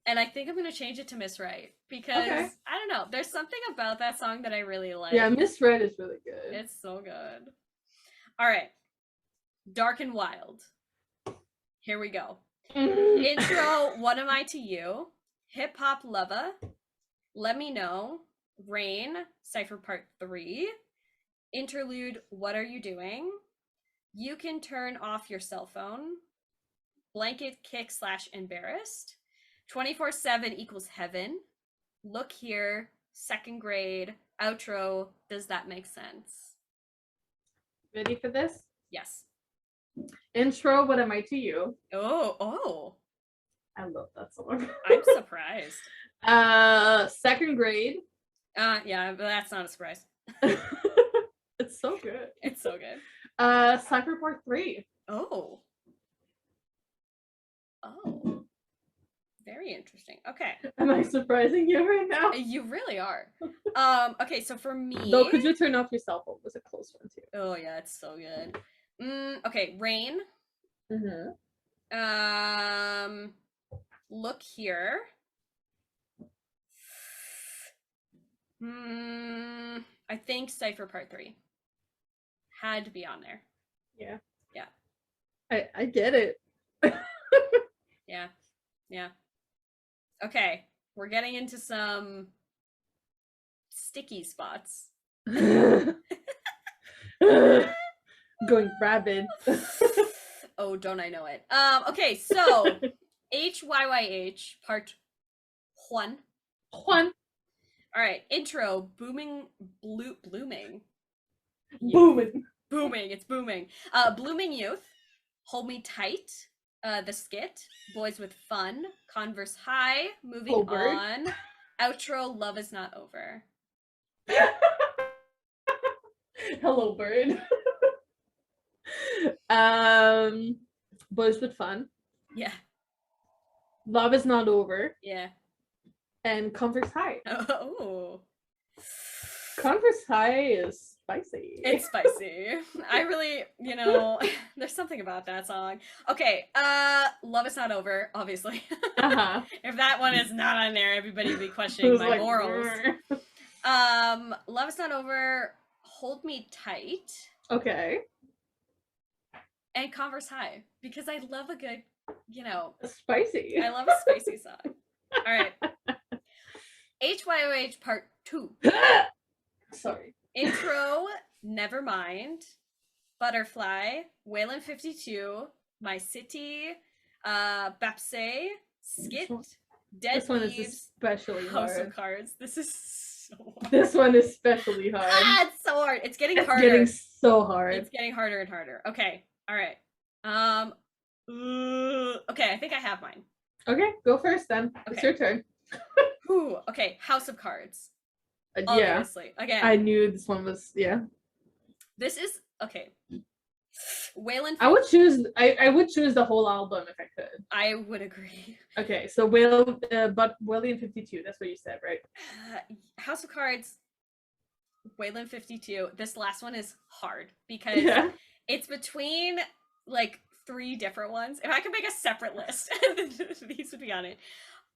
and I think I'm gonna change it to Miss Right because I don't know. There's something about that song that I really like. Yeah, Miss Right is really good. It's so good. All right, Dark and Wild. Here we go. Intro, What Am I to You? Hip Hop Lover, Let Me Know, Rain, Cypher Part 3, Interlude, What Are You Doing? You Can Turn Off Your Cell Phone, Blanket Kick / Embarrassed, 24/7 equals Heaven, Look Here, Second Grade, Outro, Does That Make Sense? Ready for this? Yes. Intro, What Am I to You? Oh. I love that song. I'm surprised. Second Grade. Yeah, but that's not a surprise. It's so good. It's so good. Cypher Part 3. Oh. Very interesting. Okay. Am I surprising you right now? You really are. Okay, so for me... Though, Could You Turn Off Your Cell Phone was a close one too. Oh yeah, it's so good. Okay, Rain. Look Here. I think Cypher Part 3 had to be on there. Yeah. Yeah. I get it. Yeah. Okay, we're getting into some sticky spots. Going rabid. Oh, don't I know it? Okay, so HYYH Part 1. All right, intro, blooming. It's booming. Blooming Youth, Hold Me Tight, The Skit, Boys with Fun, Converse High, Moving On, outro, Love Is Not Over. Hello, Bird. Boys with Fun. Yeah. Love Is Not Over. Yeah. And Converse High. Oh. Converse High is spicy. It's spicy. I really, there's something about that song. Okay, Love Is Not Over, obviously. If that one is not on there, everybody would be questioning my morals. Love Is Not Over, Hold Me Tight. Okay. And Converse High, because I love a good, spicy. I love a spicy song. All right. HYOH Part 2. Sorry. Intro, Nevermind, Butterfly, Wayland 52, My City, Bapse, Skit, Dead This one Leaves, is especially House hard. of Cards. This is so hard. This one is especially hard. It's so hard. It's getting harder. It's getting so hard. It's getting harder and harder. Okay. All right. Okay, I think I have mine. Okay, go first then. Okay. It's your turn. Ooh, okay, House of Cards. Yeah. Obviously. Again. I knew this one was, This is, okay. Wayland. I would choose the whole album if I could. I would agree. Okay, so but Wayland 52, that's what you said, right? House of Cards, Wayland 52. This last one is hard because it's between like 3 different ones. If I could make a separate list, these would be on it.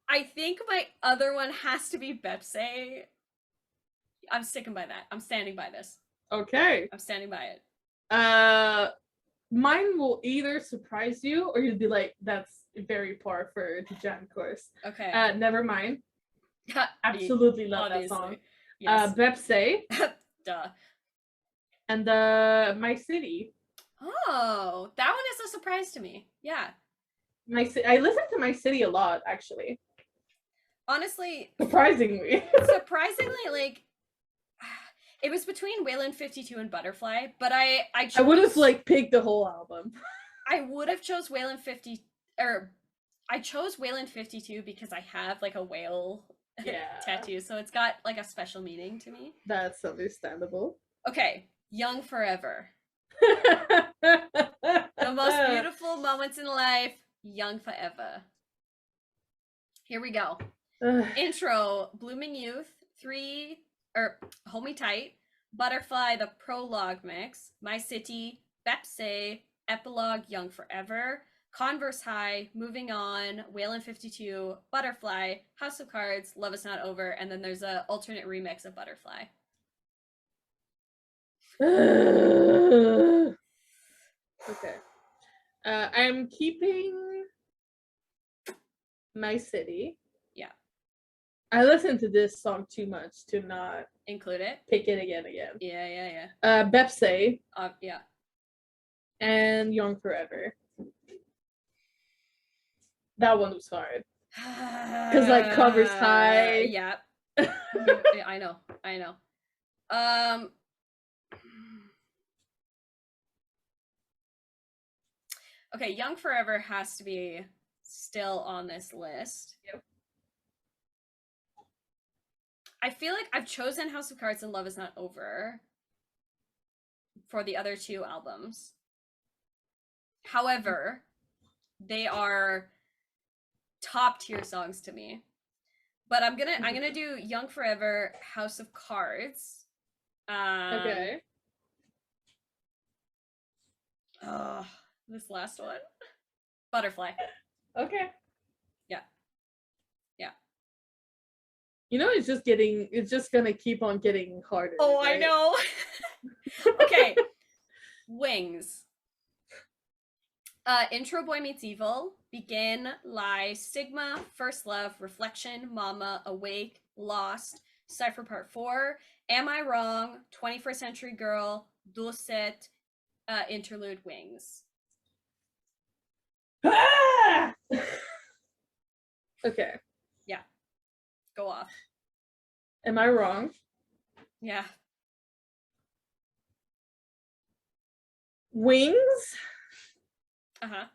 I think my other one has to be Bepse. I'm sticking by that. I'm standing by this. Okay. I'm standing by it. Mine will either surprise you or you'll be like, that's very par for the jam course. Okay. Never mind. Absolutely love that song. Yes. Bepse. Duh. And My City. Oh, that one is a surprise to me. Yeah. I listen to My City a lot, actually. Honestly, surprisingly, like it was between Wayland 52 and Butterfly, but I would have like picked the whole album. I would have chose Wayland 50, or I chose Wayland 52 because I have like a whale tattoo, so it's got like a special meaning to me. That's understandable. Okay, Young Forever. The most beautiful moments in life, Young Forever. Here we go. Intro, Blooming Youth, Hold Me Tight, Butterfly, the prologue mix, My City, Bepse, Epilogue, Young Forever, Converse High, Moving On, Wayland 52, Butterfly, House of Cards, Love Is Not Over, and then there's an alternate remix of Butterfly. Okay. I'm keeping My City. Yeah. I listened to this song too much to not include it. Pick it again. Yeah. Bepse. Yeah. And Young Forever. That one was hard. Because like Covers High. Yeah. I know. Okay, Young Forever has to be still on this list. Yep. I feel like I've chosen House of Cards and Love Is Not Over for the other two albums. However, they are top tier songs to me. But I'm gonna do Young Forever, House of Cards. Okay. Oh, this last one. Butterfly. Okay. Yeah. You know, it's just gonna keep on getting harder. Oh, right? I know. Okay. Wings. Intro, Boy Meets Evil, Begin, Lie, Stigma, First Love, Reflection, Mama, Awake, Lost, Cypher Part 4, Am I Wrong, 21st Century Girl, Dulcet, Interlude, Wings. Ah! Okay. Yeah. Go off. Am I wrong? Yeah. Wings. Uh-huh.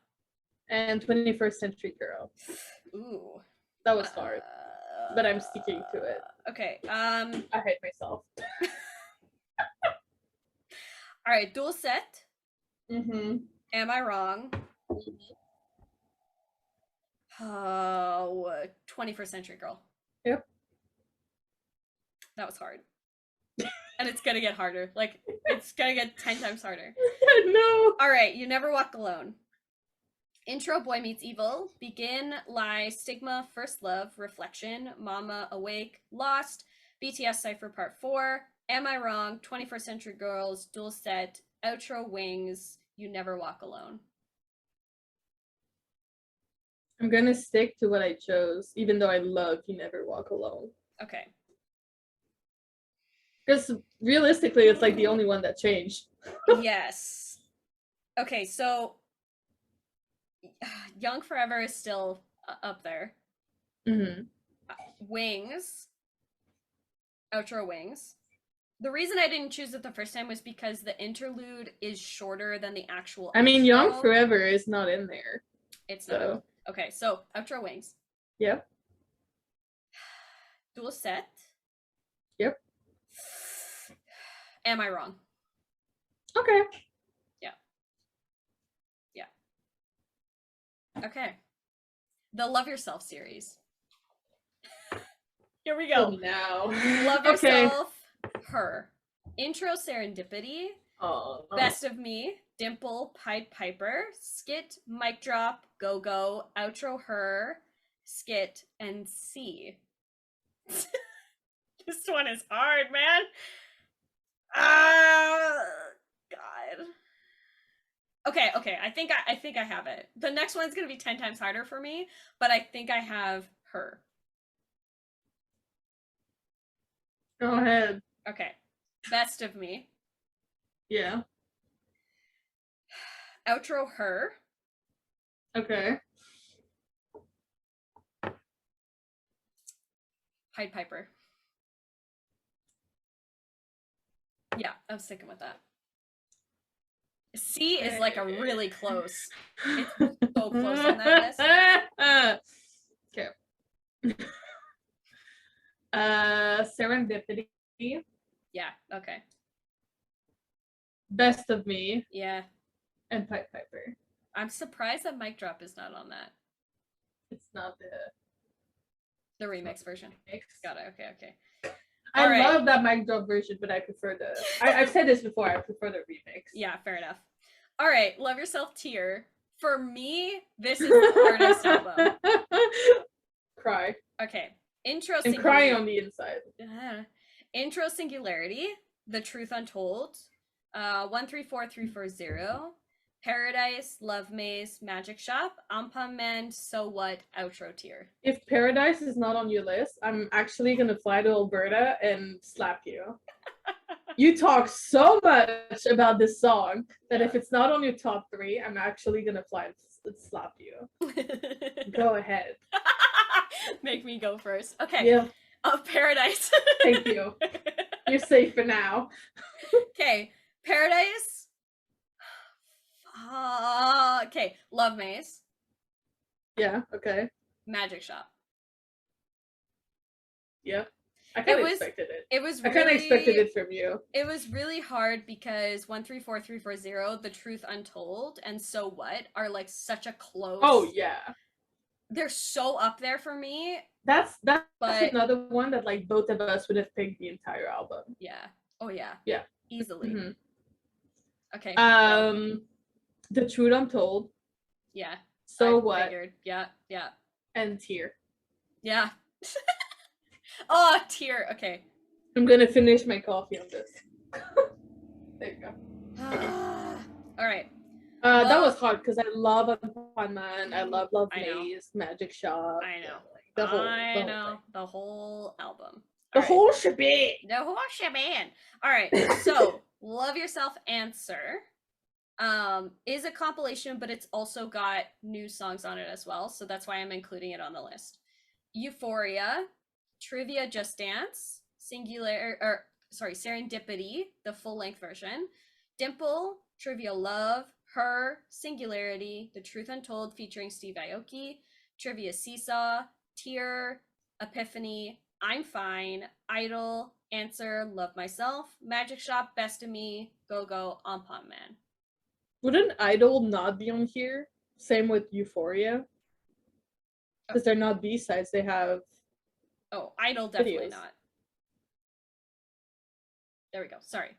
And 21st Century Girl. Ooh. That was hard. But I'm sticking to it. Okay. I hate myself. All right, Dulcet. Mm-hmm. Am I Wrong? Oh, 21st Century Girl. Yep. That was hard. And it's gonna get harder. Like, it's gonna get 10 times harder. No. All right, You Never Walk Alone. Intro, Boy Meets Evil. Begin, Lie, Stigma, First Love, Reflection, Mama, Awake, Lost, BTS Cypher Part 4, Am I Wrong, 21st Century Girls, Dulcet, Outro, Wings, You Never Walk Alone. I'm gonna stick to what I chose, even though I love You Never Walk Alone. Okay. Because realistically, it's like the only one that changed. Yes. Okay, so Young Forever is still up there. Mm-hmm. Wings. Outro, Wings. The reason I didn't choose it the first time was because the interlude is shorter than the actual I mean, outro. Young Forever is not in there. It's not. Okay, so Outro, Wings. Yep. Dulcet. Yep. Am I Wrong? Okay. Yeah. Okay. The Love Yourself series. Here we go. Now. Love Yourself, Her. Intro, Serendipity. Oh, no. Best of Me, Dimple, Pied Piper, Skit, Mic Drop, Go Go, Outro, Her, Skit, and C. This one is hard, man. God. Okay. I think I have it. The next one's gonna be 10 times harder for me, but I think I have Her. Go ahead. Okay. Best of Me. Yeah. Outro Her. Okay. Pied Piper. Yeah, I'm sticking with that. C is like a really close. It's so close on that list. Okay. Serendipity. Yeah, okay. Best of Me. Yeah. And Pied Piper. I'm surprised that Mic Drop is not on that. It's not the remix version. Got it. Okay. I love that Mic Drop version, but I prefer the. I've said this before. I prefer the remix. Yeah, fair enough. All right, Love Yourself Tear. For me, this is the hardest album. Cry. Okay. Intro. And crying on the inside. Intro Singularity. The Truth Untold. 134340. Paradise, Love Maze, Magic Shop, Ampam Man, So What, Outro Tear. If Paradise is not on your list, I'm actually gonna fly to Alberta and slap you. You talk so much about this song that if it's not on your top 3, I'm actually gonna fly and slap you. Go ahead. Make me go first. Okay. Yeah. Paradise. Thank you. You're safe for now. Okay. Paradise. Okay, Love Maze. Yeah, okay. Magic Shop. Yeah. I kind of expected it. It was I kind of expected it from you. It was really hard because 134340, The Truth Untold, and So What are like such a close. Oh yeah. They're so up there for me. That's another one that like both of us would have picked the entire album. Yeah. Oh yeah. Yeah. Easily. Mm-hmm. Okay. The Truth Untold. Yeah. So What? Figured. Yeah. And Tear. Yeah. Oh, Tear. Okay. I'm gonna finish my coffee on this. There you go. All right. That was hard because I love Unfun Man. I love Maze, Magic Shop. I know. The whole album. The whole shebang. The whole shebang. All right. So, Love Yourself Answer is a compilation, but it's also got new songs on it as well. So that's why I'm including it on the list. Euphoria, Trivia Just Dance, Serendipity, the full-length version, Dimple, Trivia Love, Her, Singularity, The Truth Untold featuring Steve Aoki, Trivia Seesaw, Tear, Epiphany, I'm Fine, Idol, Answer, Love Myself, Magic Shop, Best of Me, Go Go, Ampam Man. Wouldn't Idol not be on here? Same with Euphoria? Because they're not B-sides, they have... Oh, Idol definitely videos. not. There we go. Sorry.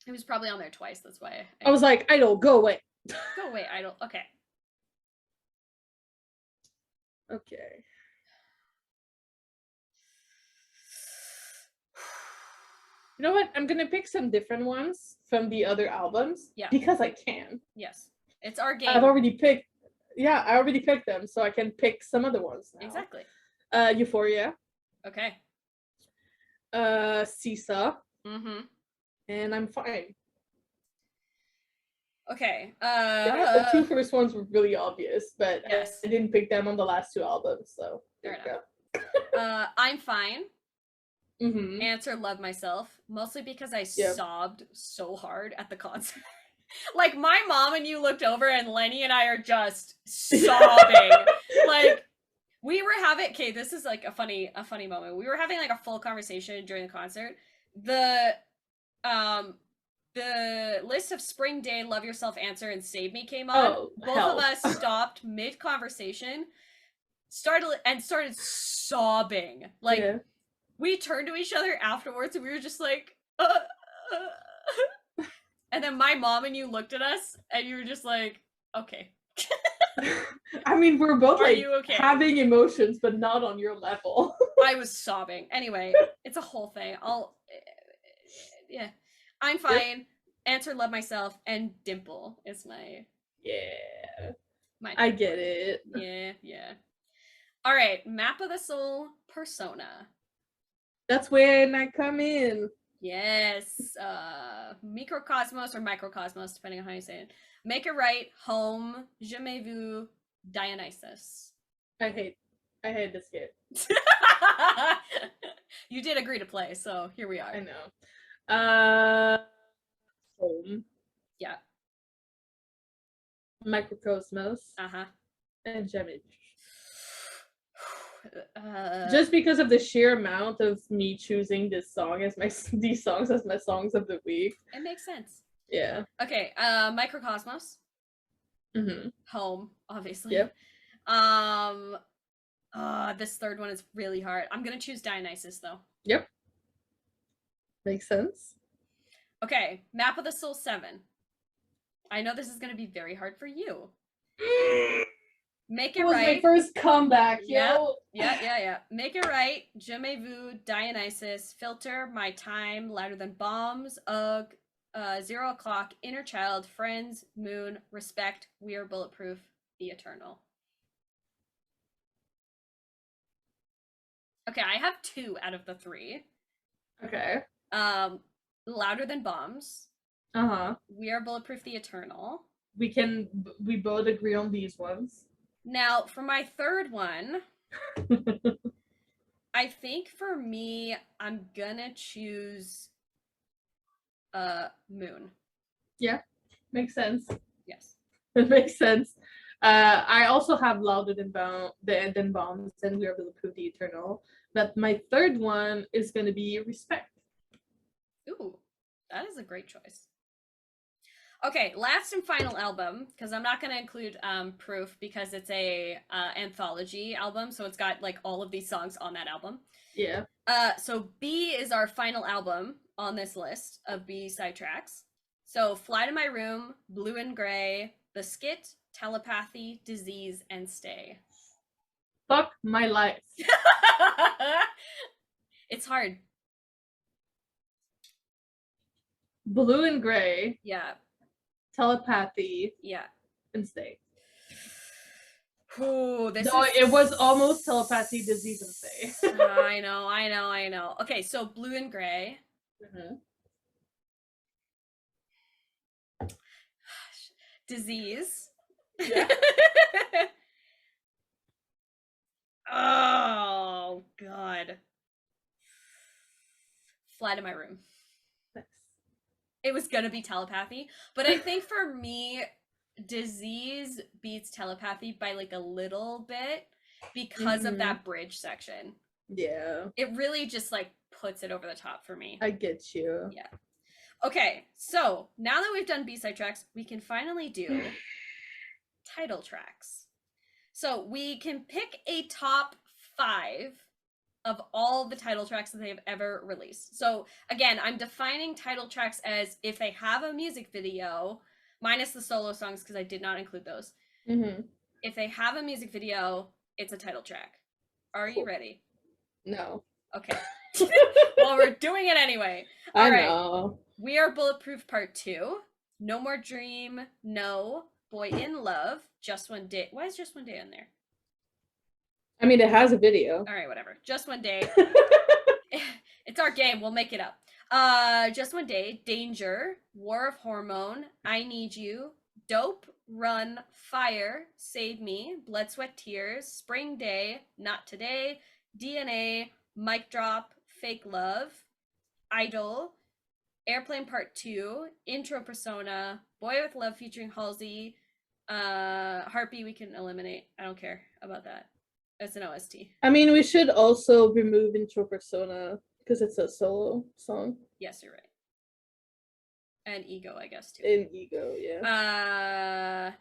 It was probably on there twice, that's why. I was like, Idol, go away. Go away, Idol. Okay. Okay. You know what? I'm gonna pick some different ones from the other albums. Yeah. Because I can. Yes. It's our game. I already picked them, so I can pick some other ones now. Exactly. Euphoria. Okay. Seesaw. Mm-hmm. And I'm Fine. Okay. The two first ones were really obvious, but yes. I didn't pick them on the last 2 albums, so fair enough. I'm Fine. Mm-hmm. Answer, Love Myself, mostly because I sobbed so hard at the concert. Like, my mom and you looked over and Lenny and I are just sobbing. Like, we were having, okay, this is like a funny moment. We were having like a full conversation during the concert. The list of Spring Day, Love Yourself, Answer, and Save Me came on. Both of us stopped mid-conversation, started sobbing. Like, we turned to each other afterwards and we were just like, And then my mom and you looked at us and you were just like, okay. I mean, we're both okay? Having emotions, but not on your level. I was sobbing. Anyway, it's a whole thing. Yeah. I'm Fine. Answer, Love Myself, and Dimple is my... Yeah. I get it. Yeah. All right. Map of the Soul, Persona. That's when I come in. Yes. Microcosmos or microcosmos, depending on how you say it. Make It Right, Home, Je m'ai vu, Dionysus. I hate this game. You did agree to play, so here we are. I know. Home. Yeah. Microcosmos. Uh-huh. And Gemini. Just because of the sheer amount of me choosing these songs as my songs of the week. It makes sense. Yeah. Okay, Microcosmos. Mm-hmm. Home, obviously. Yep. This third one is really hard. I'm gonna choose Dionysus though. Yep. Makes sense. Okay, Map of the Soul 7. I know this is gonna be very hard for you. Make It was Right. My first comeback, yo. Yeah. Make It Right, Je m'ai vu, Dionysus, Filter, My Time, Louder Than Bombs, Ugh, 0 O'Clock, Inner Child, Friends, Moon, Respect, We Are Bulletproof, The Eternal. Okay, I have 2 out of the 3. Okay. Louder Than Bombs. Uh-huh. We Are Bulletproof, The Eternal. We both agree on these ones. Now, for my third one, I think for me, I'm gonna choose Moon. Yeah, makes sense. Yes. It makes sense. I also have Louder Than Bombs and We Are Bulletproof, The Eternal. But my third one is going to be Respect. Ooh, that is a great choice. Okay, last and final album, because I'm not going to include Proof because it's a anthology album, so it's got like all of these songs on that album. Yeah. So B is our final album on this list of B-Side Tracks. So Fly to My Room, Blue and Gray, The Skit, Telepathy, Disease, and Stay. Fuck my life. It's hard. Blue and Gray. Yeah. Telepathy. Yeah. And Stay. Ooh, it was almost Telepathy, Disease, and Stay. I know. Okay, so Blue and Gray. Mm-hmm. Disease. Yeah. Oh, God. Fly to My Room. Nice. It was gonna be Telepathy, but I think for me, Disease beats Telepathy by like a little bit because of that bridge section. Yeah. It really just like puts it over the top for me. I get you. Yeah. Okay, so now that we've done B-side tracks, we can finally do title tracks. So we can pick a top 5 of all the title tracks that they've ever released. So again, I'm defining title tracks as if they have a music video, minus the solo songs because I did not include those. Mm-hmm. If they have a music video, it's a title track. Are you ready? No. Okay. Well, we're doing it anyway. All right. I know. We Are Bulletproof Part 2. No More Dream. No. Boy in Love. Just One Day. Why is Just One Day on there? I mean, it has a video. All right, whatever. Just One Day. It's our game. We'll make it up. Just One Day. Danger. War of Hormone. I Need You. Dope. Run. Fire. Save Me. Blood, Sweat, Tears. Spring Day. Not Today. DNA. Mic Drop. Fake Love. Idol. Airplane Part 2. Intro Persona. Boy with Love featuring Halsey. Heartbeat we can eliminate. I don't care about that. It's an OST. I mean, we should also remove Intro Persona because it's a solo song. Yes, you're right. And Ego, I guess, too. In Ego, yeah.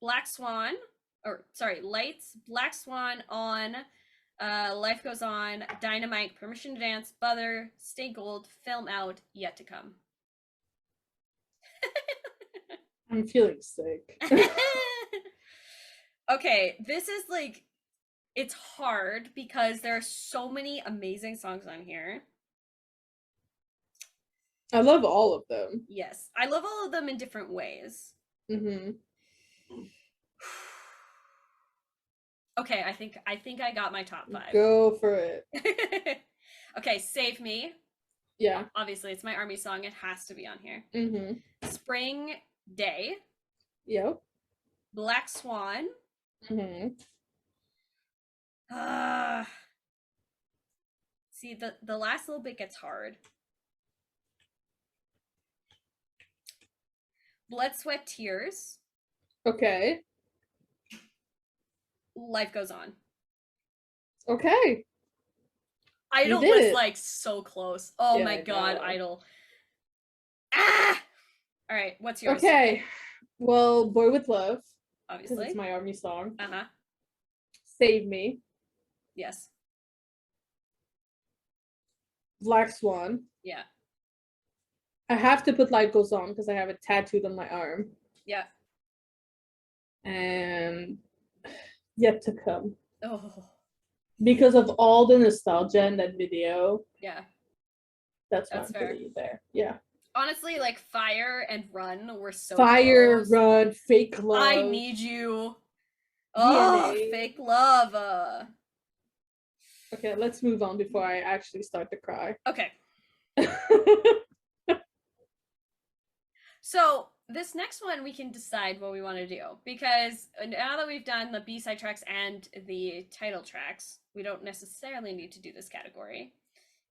Black Swan, or sorry, Lights, Black Swan on, Life Goes On, Dynamite, Permission to Dance, Butter, Stay Gold, Film Out, Yet to Come. I'm feeling sick. Okay, this is like, it's hard because there are so many amazing songs on here. I love all of them. Yes, I love all of them in different ways. Mm-hmm. Okay, I think I got my top 5. Go for it. Okay, Save Me. Yeah. Obviously, it's my ARMY song. It has to be on here. Mm-hmm. Spring Day. Yep. Black Swan. Mm-hmm. See, the last little bit gets hard. Blood, Sweat, Tears. Okay. Life Goes On. Okay. Idol did was it. like so close. Oh Yeah, my I god, know. Idol. Ah! All right, what's yours? Okay. Well, Boy with Love, because Obviously. it's my ARMY song. Uh-huh. Save Me. Yes. Black Swan. Yeah. I have to put Life Goes On because I have it tattooed on my arm. Yeah. And Yet to Come. Oh. Because of all the nostalgia in that video. Yeah. That's fair. pretty there. Yeah. Honestly, like Fire and Run were so Fire, close. Run, Fake Love. I Need You. Oh, DNA. Fake Love. Okay, let's move on before I actually start to cry. Okay. So this next one we can decide what we want to do, because now that we've done the B-side tracks and the title tracks, we don't necessarily need to do this category.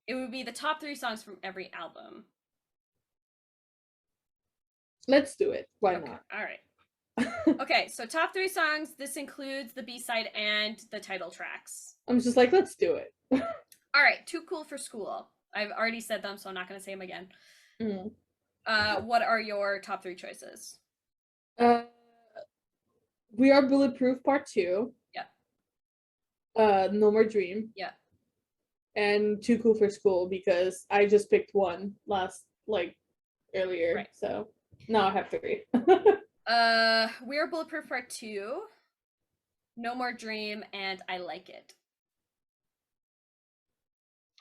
It would be the top 3 songs from every album. Let's do it. Why Okay. not? All right. Okay, so top 3 songs. This includes the B-side and the title tracks. I'm just like, let's do it. All right, Too Cool for School. I've already said them, so I'm not going to say them again. Mm. What are your top 3 choices? We Are Bulletproof Part 2. Yeah. No More Dream. Yeah. And Too Cool for School, because I just picked one earlier. Right. So now I have 3. We Are Bulletproof Part 2, No More Dream, and I Like It.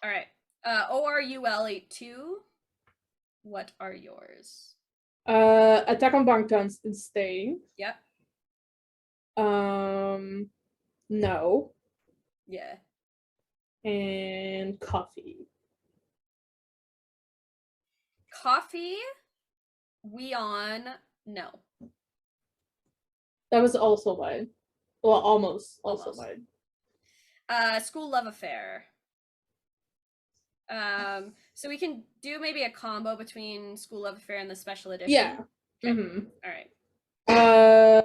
All right. ORUL82. What are yours? Attack on Bangtan and Staying. Yep. No. Yeah. And Coffee. Coffee. We On. No. That was also mine. Well, almost. Also mine. School Love Affair. So we can do maybe a combo between School Love Affair and the special edition. Yeah. Okay. Mm-hmm. All right.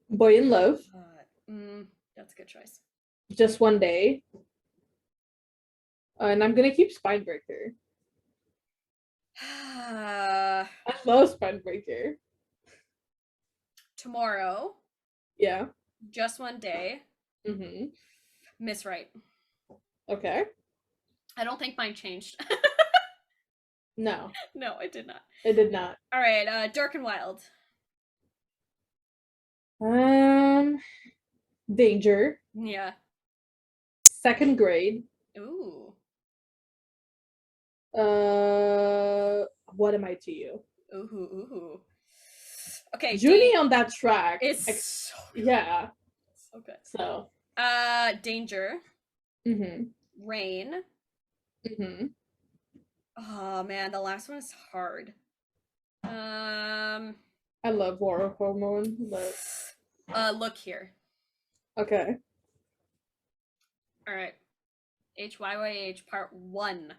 Boy in Love. That's a good choice. Just One Day. And I'm gonna keep Spinebreaker. I love Spinebreaker. Tomorrow. Yeah. Just One Day. Mm-hmm. Miss Right. Okay. I don't think mine changed. No. No, it did not. It did not. All right, Dark and Wild. Danger. Yeah. Second Grade. Ooh. What Am I to You? Ooh. Okay. Junie on that track. It's so good. Yeah. So good. So. Danger. Mm-hmm. Rain. Mm-hmm. Oh man, the last one is hard. I love War Hormone, but Look Here. Okay. All right. HYYH Part 1.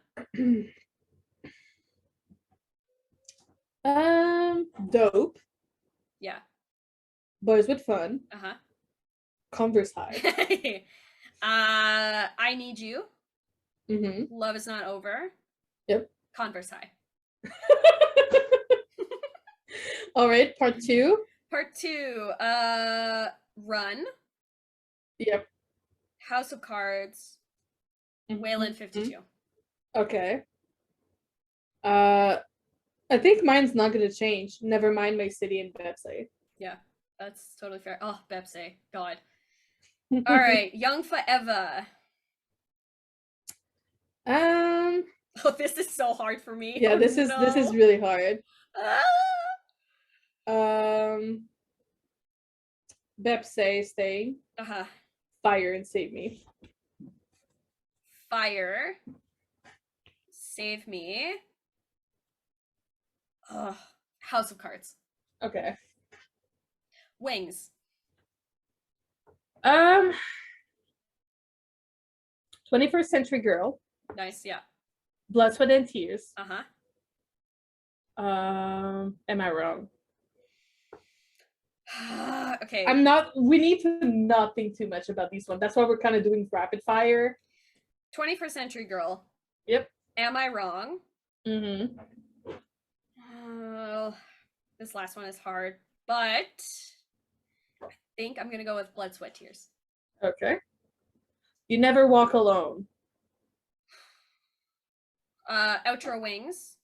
Dope. Yeah. Boys with Fun. Uh-huh. Converse High. I Need You. Mm-hmm. Love Is Not Over. Yep. Converse High. All right, Part 2. Part 2. Run. Yep. House of Cards. Wayland 52. Okay. I think mine's not gonna change. Never Mind My City and Bepsy. Yeah, that's totally fair. Oh, Bepsy. God. All right, Young Forever. Oh, this is so hard for me. Yeah, this is really hard. Bepsy, Staying. Uh-huh. Fire and Save Me. Fire. save me. Ugh. House of Cards. Okay. Wings. 21st Century Girl. Nice, yeah. Blood, Sweat, and Tears. Uh-huh. Am I wrong? Okay. We need to not think too much about these ones. That's why we're kind of doing rapid fire. 21st Century Girl. Yep. Am I wrong? Mm-hmm. This last one is hard, but I think I'm gonna go with Blood, Sweat, Tears. Okay. You Never Walk Alone. Outro Wings.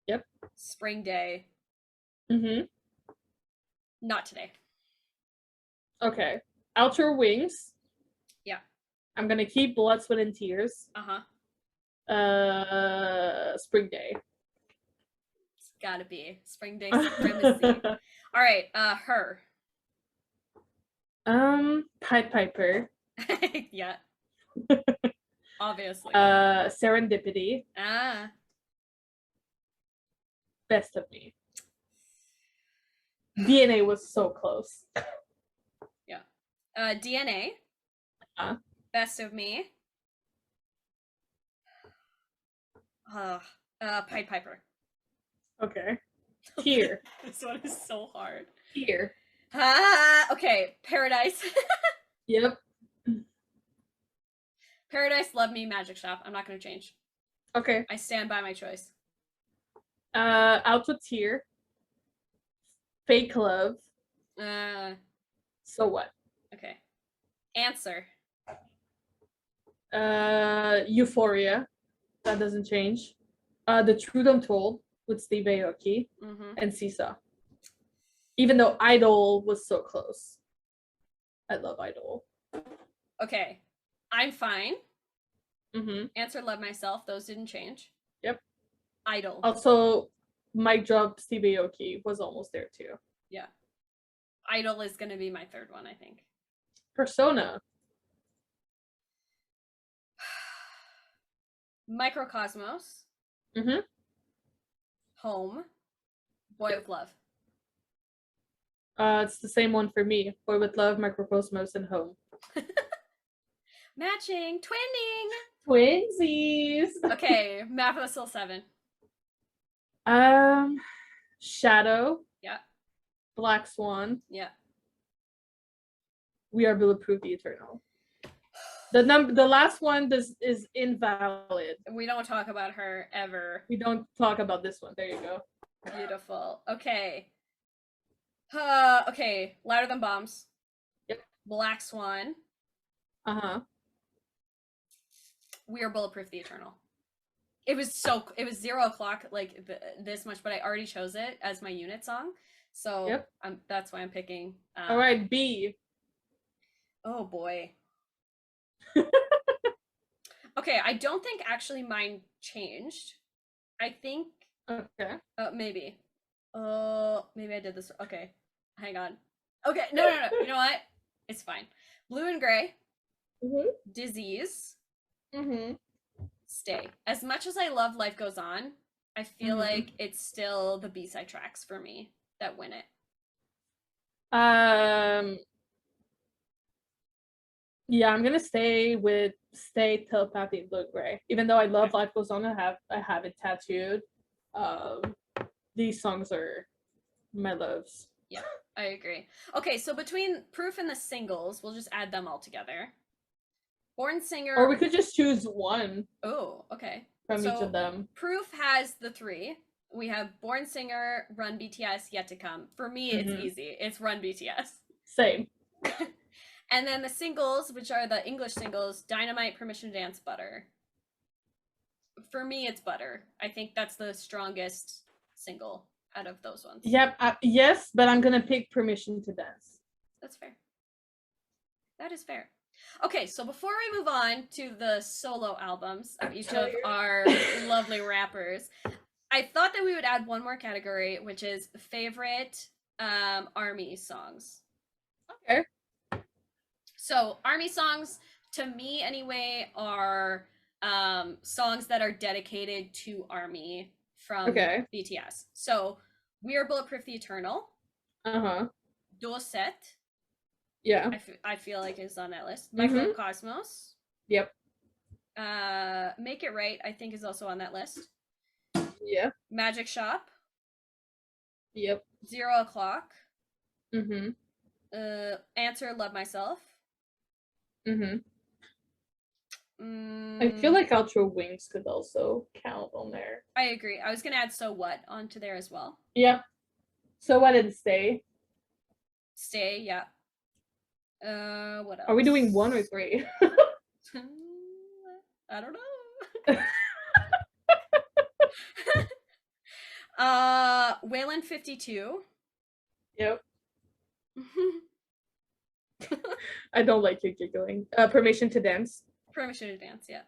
Yep. Spring Day. Mm-hmm. Not today. Okay. Outro Wings. Yeah. I'm gonna keep Blood, Sweat, and Tears. Uh-huh. Spring Day. It's gotta be. Spring Day Supremacy. All right, Her. Pied Piper. Yeah. Obviously. Serendipity. Ah. Best of Me. DNA was so close. Yeah. DNA. Best of Me. Pied Piper. Okay. Tear. This one is so hard. Tear. Okay. Paradise. Yep. Paradise, Love Me, Magic Shop. I'm not gonna change. Okay. I stand by my choice. Out with Tear. Fake Love. So What? Okay. Answer. Euphoria. That doesn't change. The Truth Untold with Steve Aoki and Seesaw. Even though Idol was so close. I love Idol. Okay. I'm Fine. Mm-hmm. Answer, Love Myself. Those didn't change. Yep. Idol. Also, Mic Drop, Steve Aoki was almost there too. Yeah. Idol is going to be my third one, I think. Persona. Microcosmos. Mm-hmm. Home. Boy with Love. It's the same one for me. Boy with Love, Microcosmos, and Home. Matching. Twinning. Twinsies. Okay. Map of the Soul 7. Shadow. Yeah. Black Swan. Yeah. We Are Bulletproof, The Eternal. The last one is invalid. We don't talk about her ever. We don't talk about this one. There you go. Beautiful. Okay. Okay. Louder Than Bombs. Yep. Black Swan. Uh-huh. We Are Bulletproof, The Eternal. It was 0 o'clock, like this much, but I already chose it as my unit song. So yep. That's why I'm picking. All right, B. Oh boy. Okay, I don't think actually mine changed. I think. Okay. Maybe. Maybe I did this. Okay, hang on. Okay, no. You know what? It's fine. Blue and Gray. Mm-hmm. Disease. Mm-hmm. Stay. As much as I love Life Goes On, I feel like it's still the B-side tracks for me that win it. Yeah, I'm gonna stay Telepathy and Blue Gray. Even though I love Life Goes On, I have it tattooed. These songs are my loves. Yeah, I agree. Okay, so between Proof and the singles, we'll just add them all together. Born Singer. Or we could just choose one. Oh, okay. From each of them. Proof has the 3. We have Born Singer, Run BTS, Yet to Come. For me, it's easy. It's Run BTS. Same. And then the singles, which are the English singles, Dynamite, Permission to Dance, Butter. For me, it's Butter. I think that's the strongest single out of those ones. Yep. Yes, but I'm gonna pick Permission to Dance. That's fair. That is fair. Okay, so before we move on to the solo albums of each of our lovely rappers, I thought that we would add one more category, which is favorite ARMY songs. Okay. So ARMY songs, to me anyway, are songs that are dedicated to ARMY from Okay. BTS. So We Are Bulletproof the Eternal. Doset. Yeah. I feel like is on that list. Mhm. Microcosmos. Yep. Make It Right, I think, is also on that list. Yeah. Magic Shop. Yep. 0 O'Clock. Mhm. Answer Love Myself. Mhm. I feel like Outro Wings could also count on there. I agree. I was gonna add So What onto there as well. Yep. So What and Stay. Stay, yeah. What else? Are we doing 1 or 3? I don't know. Waylon 52. Yep. I don't like you giggling. Permission to Dance. Permission to Dance, yeah.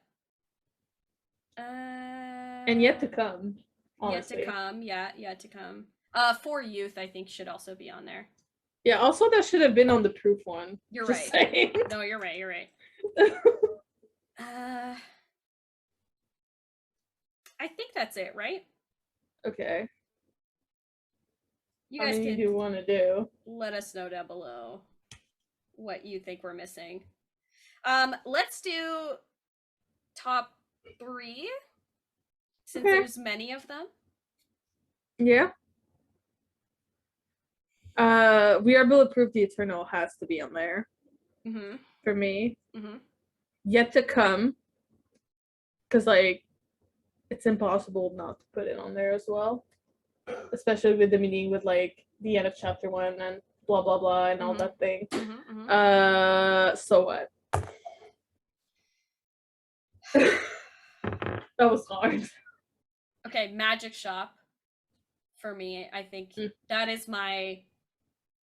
And Yet to Come. Honestly. Yet to Come, yeah, Yet to Come. For Youth, I think, should also be on there. Yeah, also that should have been on the Proof one. You're Just right. saying. No, you're right, you're right. I think that's it, right? Okay. You guys can do want to do. Let us know down below what you think we're missing. Let's do top 3 since there's many of them. Yeah. We Are Bulletproof the Eternal has to be on there. For me. Yet to Come. Because like it's impossible not to put it on there as well. Especially with the meaning with like the end of chapter 1 and blah blah blah and all that thing. So What? That was hard. Okay, Magic Shop. For me, I think that is my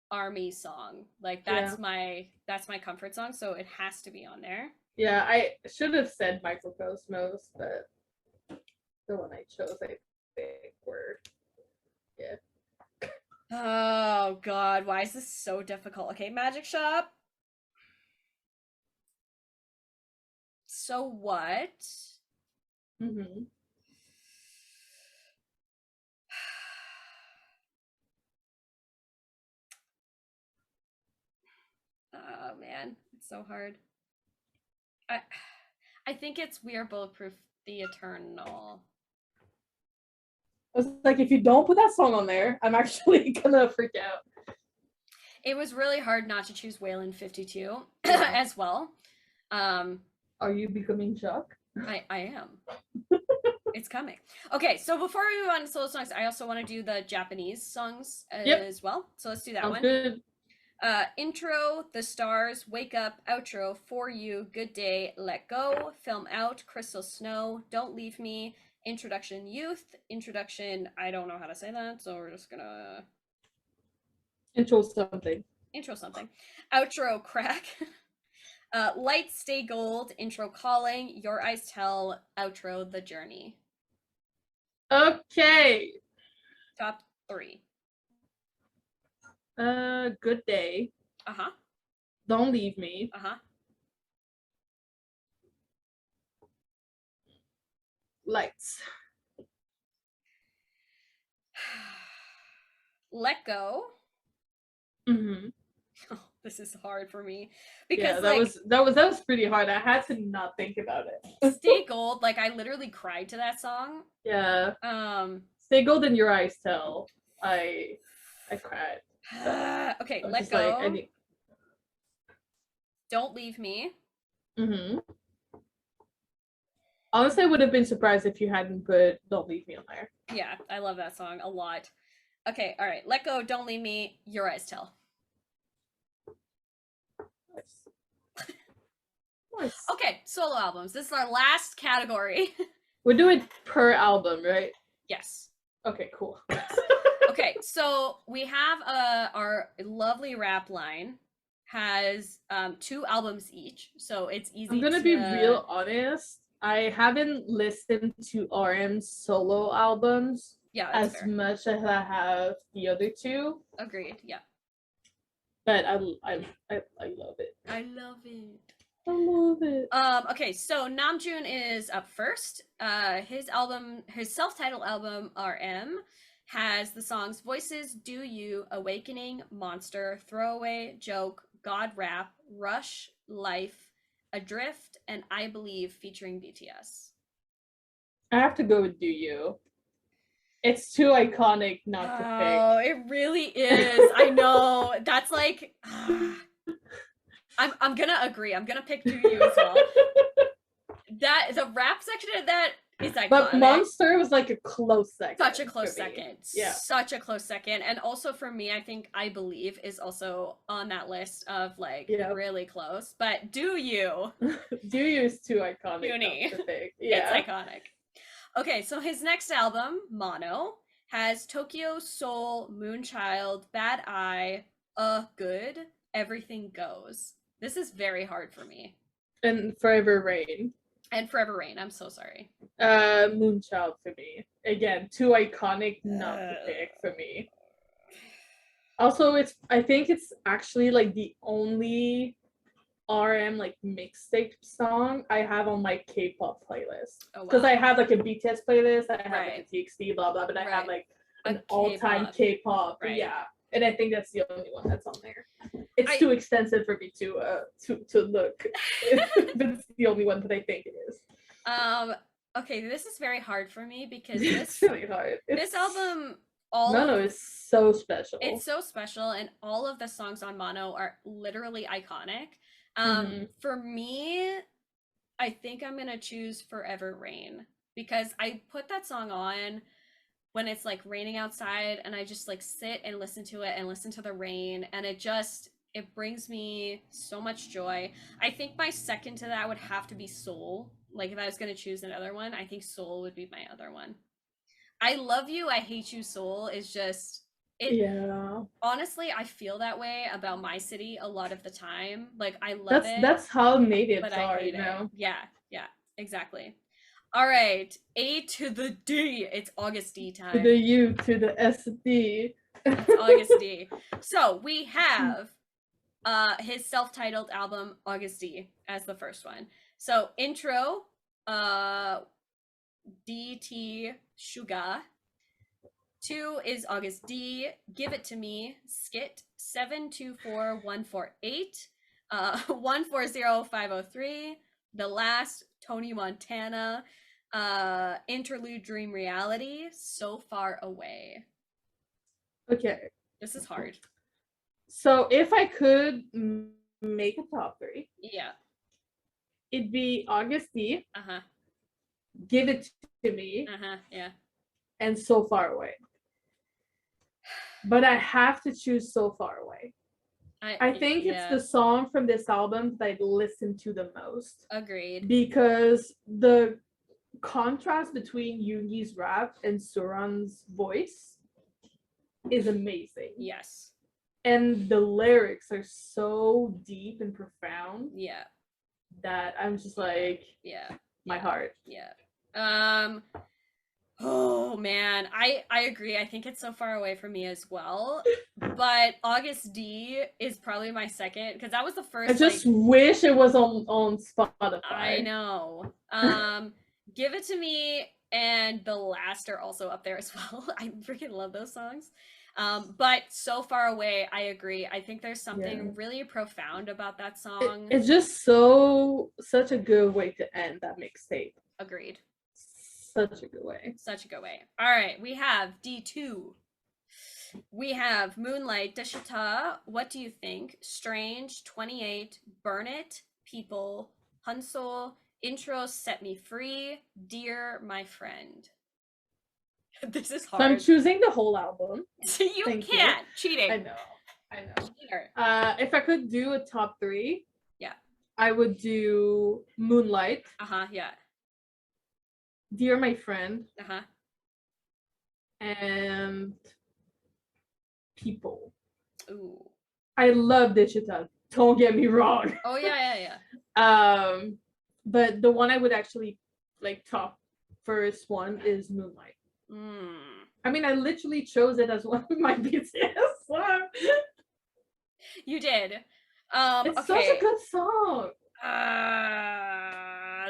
ARMY song. Like that's my comfort song, so it has to be on there. Yeah, I should have said Microcosmos, but the one I chose, I think, were Oh god, why is this so difficult? Okay, Magic Shop. So What? Oh man, it's so hard. I think it's We Are Bulletproof the Eternal. I was like, if you don't put that song on there, I'm actually gonna freak out. It was really hard not to choose Waylon 52 as well. Are you becoming shocked? I am. It's coming. Okay, so before we move on to solo songs, I also want to do the Japanese songs as well. So let's do that one. Good. Intro, The Stars, Wake Up, Outro, For You, Good Day, Let Go, Film Out, Crystal Snow, Don't Leave Me, Introduction Youth, Introduction, I don't know how to say that, so we're just gonna... Intro something. Outro Crack. Lights Stay Gold, Intro Calling, Your Eyes Tell, Outro The Journey. Okay. Top 3. Good Day. Don't Leave Me. Lights. Let Go. Oh, this is hard for me because that was pretty hard. I had to not think about it. Stay Gold, like I literally cried to that song. Yeah. Stay Gold and Your Eyes Tell. I cried. Okay, Let Go. Don't Leave Me. Honestly, I would have been surprised if you hadn't put Don't Leave Me on there. Yeah, I love that song a lot. Okay, all right. Let Go, Don't Leave Me, Your Eyes Tell. Nice. Okay, solo albums. This is our last category. We're doing per album, right? Yes. Okay, cool. Okay, so we have our lovely rap line has 2 albums each, so it's easy. I'm gonna be real honest. I haven't listened to RM's solo albums as fair. Much as I have the other 2. Agreed. Yeah. But I love it. I love it. I love it. Okay, so Namjoon is up first. His self-titled album RM has the songs Voices, Do You, Awakening, Monster, Throwaway, Joke, God Rap, Rush, Life, Adrift, and I Believe featuring BTS. I have to go with Do You. It's too iconic not to pick. Oh, it really is. I know. That's like I'm gonna agree. I'm gonna pick Do You as well. That the rap section of that is iconic. But Monster was like a close second. Such a close second. Yeah. Such a close second. And also for me, I think I Believe is also on that list of like really close. But Do You? Do You is too iconic. Uni. To pick. Yeah. It's iconic. Okay, so his next album, Mono, has Tokyo, Soul, Moonchild, Bad Eye, Good, Everything Goes. This is very hard for me. And Forever Rain. And Forever Rain, I'm so sorry. Moonchild for me. Again, too iconic not to pick for me. Also, I think it's actually like the only RM like mixtape song I have on my K-pop playlist. Because I have like a BTS playlist, I have like a TXT, blah blah, but I have like an all-time K-pop. Yeah. And I think that's the only one that's on there. It's too extensive for me to look. It's the only one that I think it is. Okay, this is very hard for me because this really hard. This album Mono is so special. It's so special, and all of the songs on Mono are literally iconic. For me, I think I'm gonna choose Forever Rain because I put that song on when it's like raining outside and I just like sit and listen to it and listen to the rain, and it brings me so much joy. I think my second to that would have to be Soul. Like if I was going to choose another one, I think Soul would be my other one. I Love You, I Hate You, Soul is just honestly, I feel that way about My City a lot of the time. Like I love it. That's how natives are, you know. Yeah, exactly. All right, A to the D. It's August D time. To the U to the SD. It's August D. So we have his self-titled album August D as the first one. So intro, DT Suga. 2 is August D. Give It to Me. Skit 724148. 140503. The Last, Tony Montana. Interlude Dream Reality. So Far Away. Okay. This is hard. So if I could make a top 3. Yeah. It'd be August D. Give It to Me. Yeah. And So Far Away. But I have to choose So Far Away. I think it's the song from this album that I listen to the most. Agreed. Because the contrast between Yoongi's rap and Suran's voice is amazing. Yes. And the lyrics are so deep and profound. Yeah. That I'm just like, my heart. Yeah. Oh man, I agree. I think it's So Far Away from me as well. But August D is probably my second because that was the first. I just wish it was on Spotify. I know. Give It to Me and The Last are also up there as well. I freaking love those songs. But So Far Away, I agree. I think there's something really profound about that song. It's just such a good way to end that mixtape. Agreed. Such a good way. Such a good way. All right, we have D2. We have Moonlight, Deshita, What Do You Think, Strange, 28, Burn It, People, Hunsol, Intro, Set Me Free, Dear My Friend. This is hard. So I'm choosing the whole album. You can't. Cheating. I know. If I could do a top 3, I would do Moonlight. Dear My Friend. And People. Ooh. I love Deshita. Don't get me wrong. Oh yeah. But the one I would actually like top first one is Moonlight. I mean, I literally chose it as one of my BTS songs. You did. It's such a good song.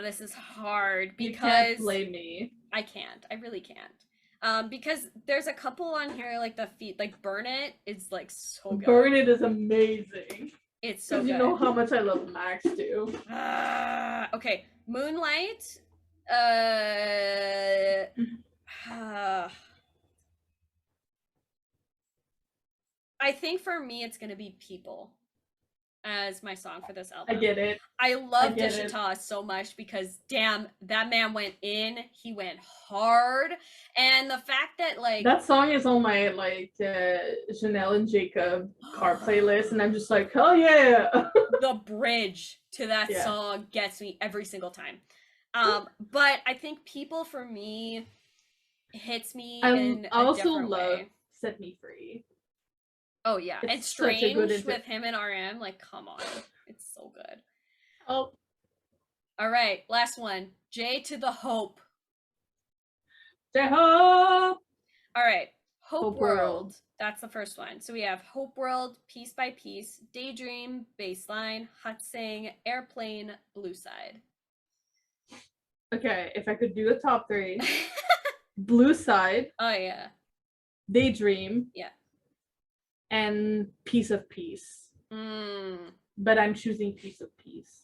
This is hard because you can't blame me. I can't. I really can't. Because there's a couple on here like the feet, like Burn It is like so good. Burn It is amazing. It's so good. You know how much I love Max too. Okay, Moonlight. I think for me it's gonna be People as my song for this album. I get it. I love Deshita so much because damn, that man went in. He went hard, and the fact that like that song is on my like Janelle and Jacob car playlist, and I'm just like, hell yeah! The bridge to that song gets me every single time. But I think People for me hits me in a different way. Set Me Free. Oh yeah, it's Strange with him and RM. Like, come on, it's so good. Oh, all right, last one. J to the Hope. J Hope. All right, Hope World. That's the first one. So we have Hope World, Piece by Piece, Daydream, Baseline, Hot Sing, Airplane, Blue Side. Okay, if I could do a top 3, Blue Side. Oh yeah. Daydream. Yeah. And Piece of Peace. But I'm choosing Piece of Peace.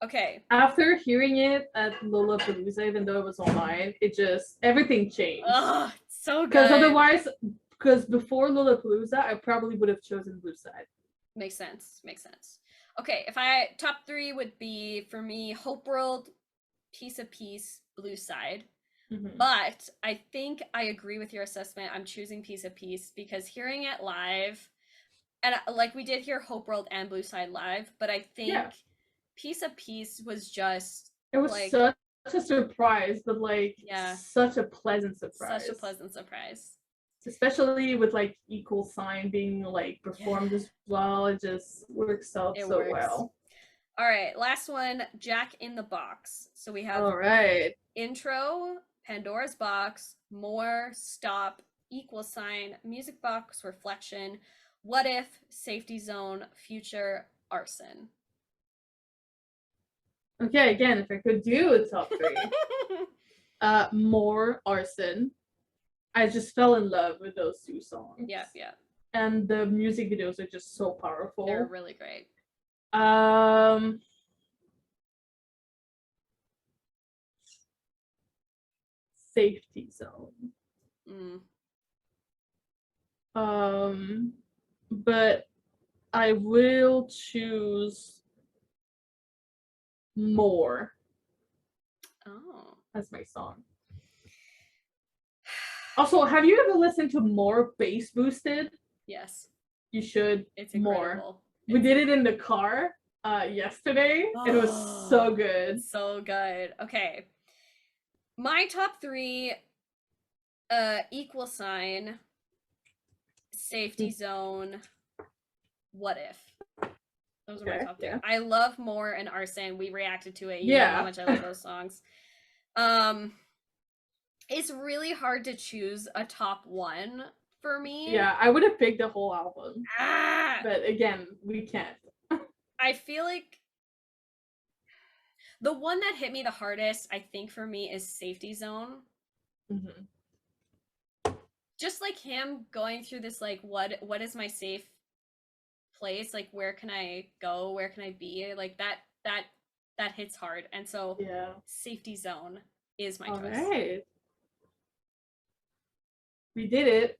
Okay. After hearing it at Lollapalooza, even though it was online, it just everything changed. Oh, so good. Because otherwise, before Lollapalooza, I probably would have chosen Blue Side. Makes sense. Makes sense. Okay, if I top 3 would be for me Hope World, Piece of Peace, Blue Side. But I think I agree with your assessment. I'm choosing Piece of Peace because hearing it live, and like we did hear Hope World and Blue Side live, but I think Piece of Peace was just it was like, such a surprise, but like such a pleasant surprise. Such a pleasant surprise. Especially with like Equal Sign being like performed as well. It just works out so well. All right, last one, Jack in the Box. So we have intro, Pandora's Box, More, Stop, Equal Sign, Music Box, Reflection, What If, Safety Zone, Future, Arson. Okay, again, if I could do a top 3. More, Arson. I just fell in love with those 2 songs. Yeah, yeah. And the music videos are just so powerful. They're really great. Safety Zone. But I will choose More. As my song. Also, have you ever listened to More Bass Boosted? Yes. You should. It's incredible. More. We did it in the car yesterday. It was so good. So good. Okay. My top 3, Equal Sign, Safety Zone, What If. Those are my top 3. I love More and Arson. We reacted to it. You know how much I love those songs. It's really hard to choose a top 1 for me. Yeah, I would have picked the whole album. But again, we can't. I feel like the one that hit me the hardest, I think for me, is Safety Zone. Just like him going through this, like, what is my safe place? Like, where can I go? Where can I be? Like that hits hard. And so Safety Zone is my choice. All right. We did it.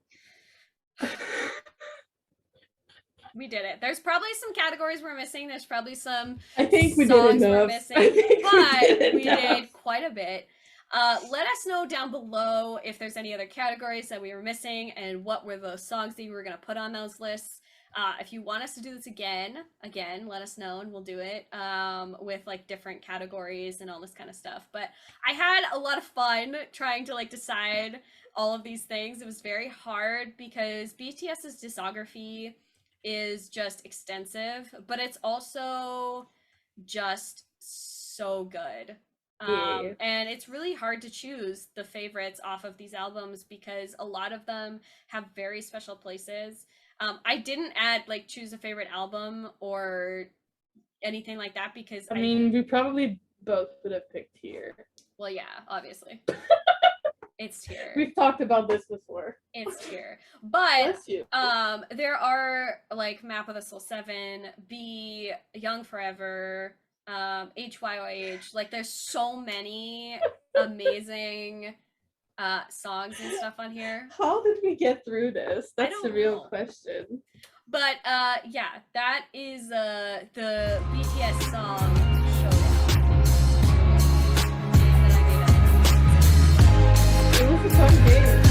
We did it. There's probably some categories we're missing. There's probably some I think we songs did enough. We're missing, but we did quite a bit. Let us know down below if there's any other categories that we were missing and what were those songs that you were going to put on those lists. If you want us to do this again, let us know and we'll do it with like different categories and all this kind of stuff. But I had a lot of fun trying to like decide all of these things. It was very hard because BTS's discography is just extensive, but it's also just so good. And it's really hard to choose the favorites off of these albums because a lot of them have very special places. I didn't add like choose a favorite album or anything like that, because I mean, we probably both would have picked Here. Well, yeah, obviously. It's Here. We've talked about this before. It's Here. But there are like Map of the Soul 7, B, Young Forever, HYYH. Like there's so many amazing songs and stuff on here. How did we get through this? That's the real question. But yeah, that is the BTS song Showdown. It was a fun game.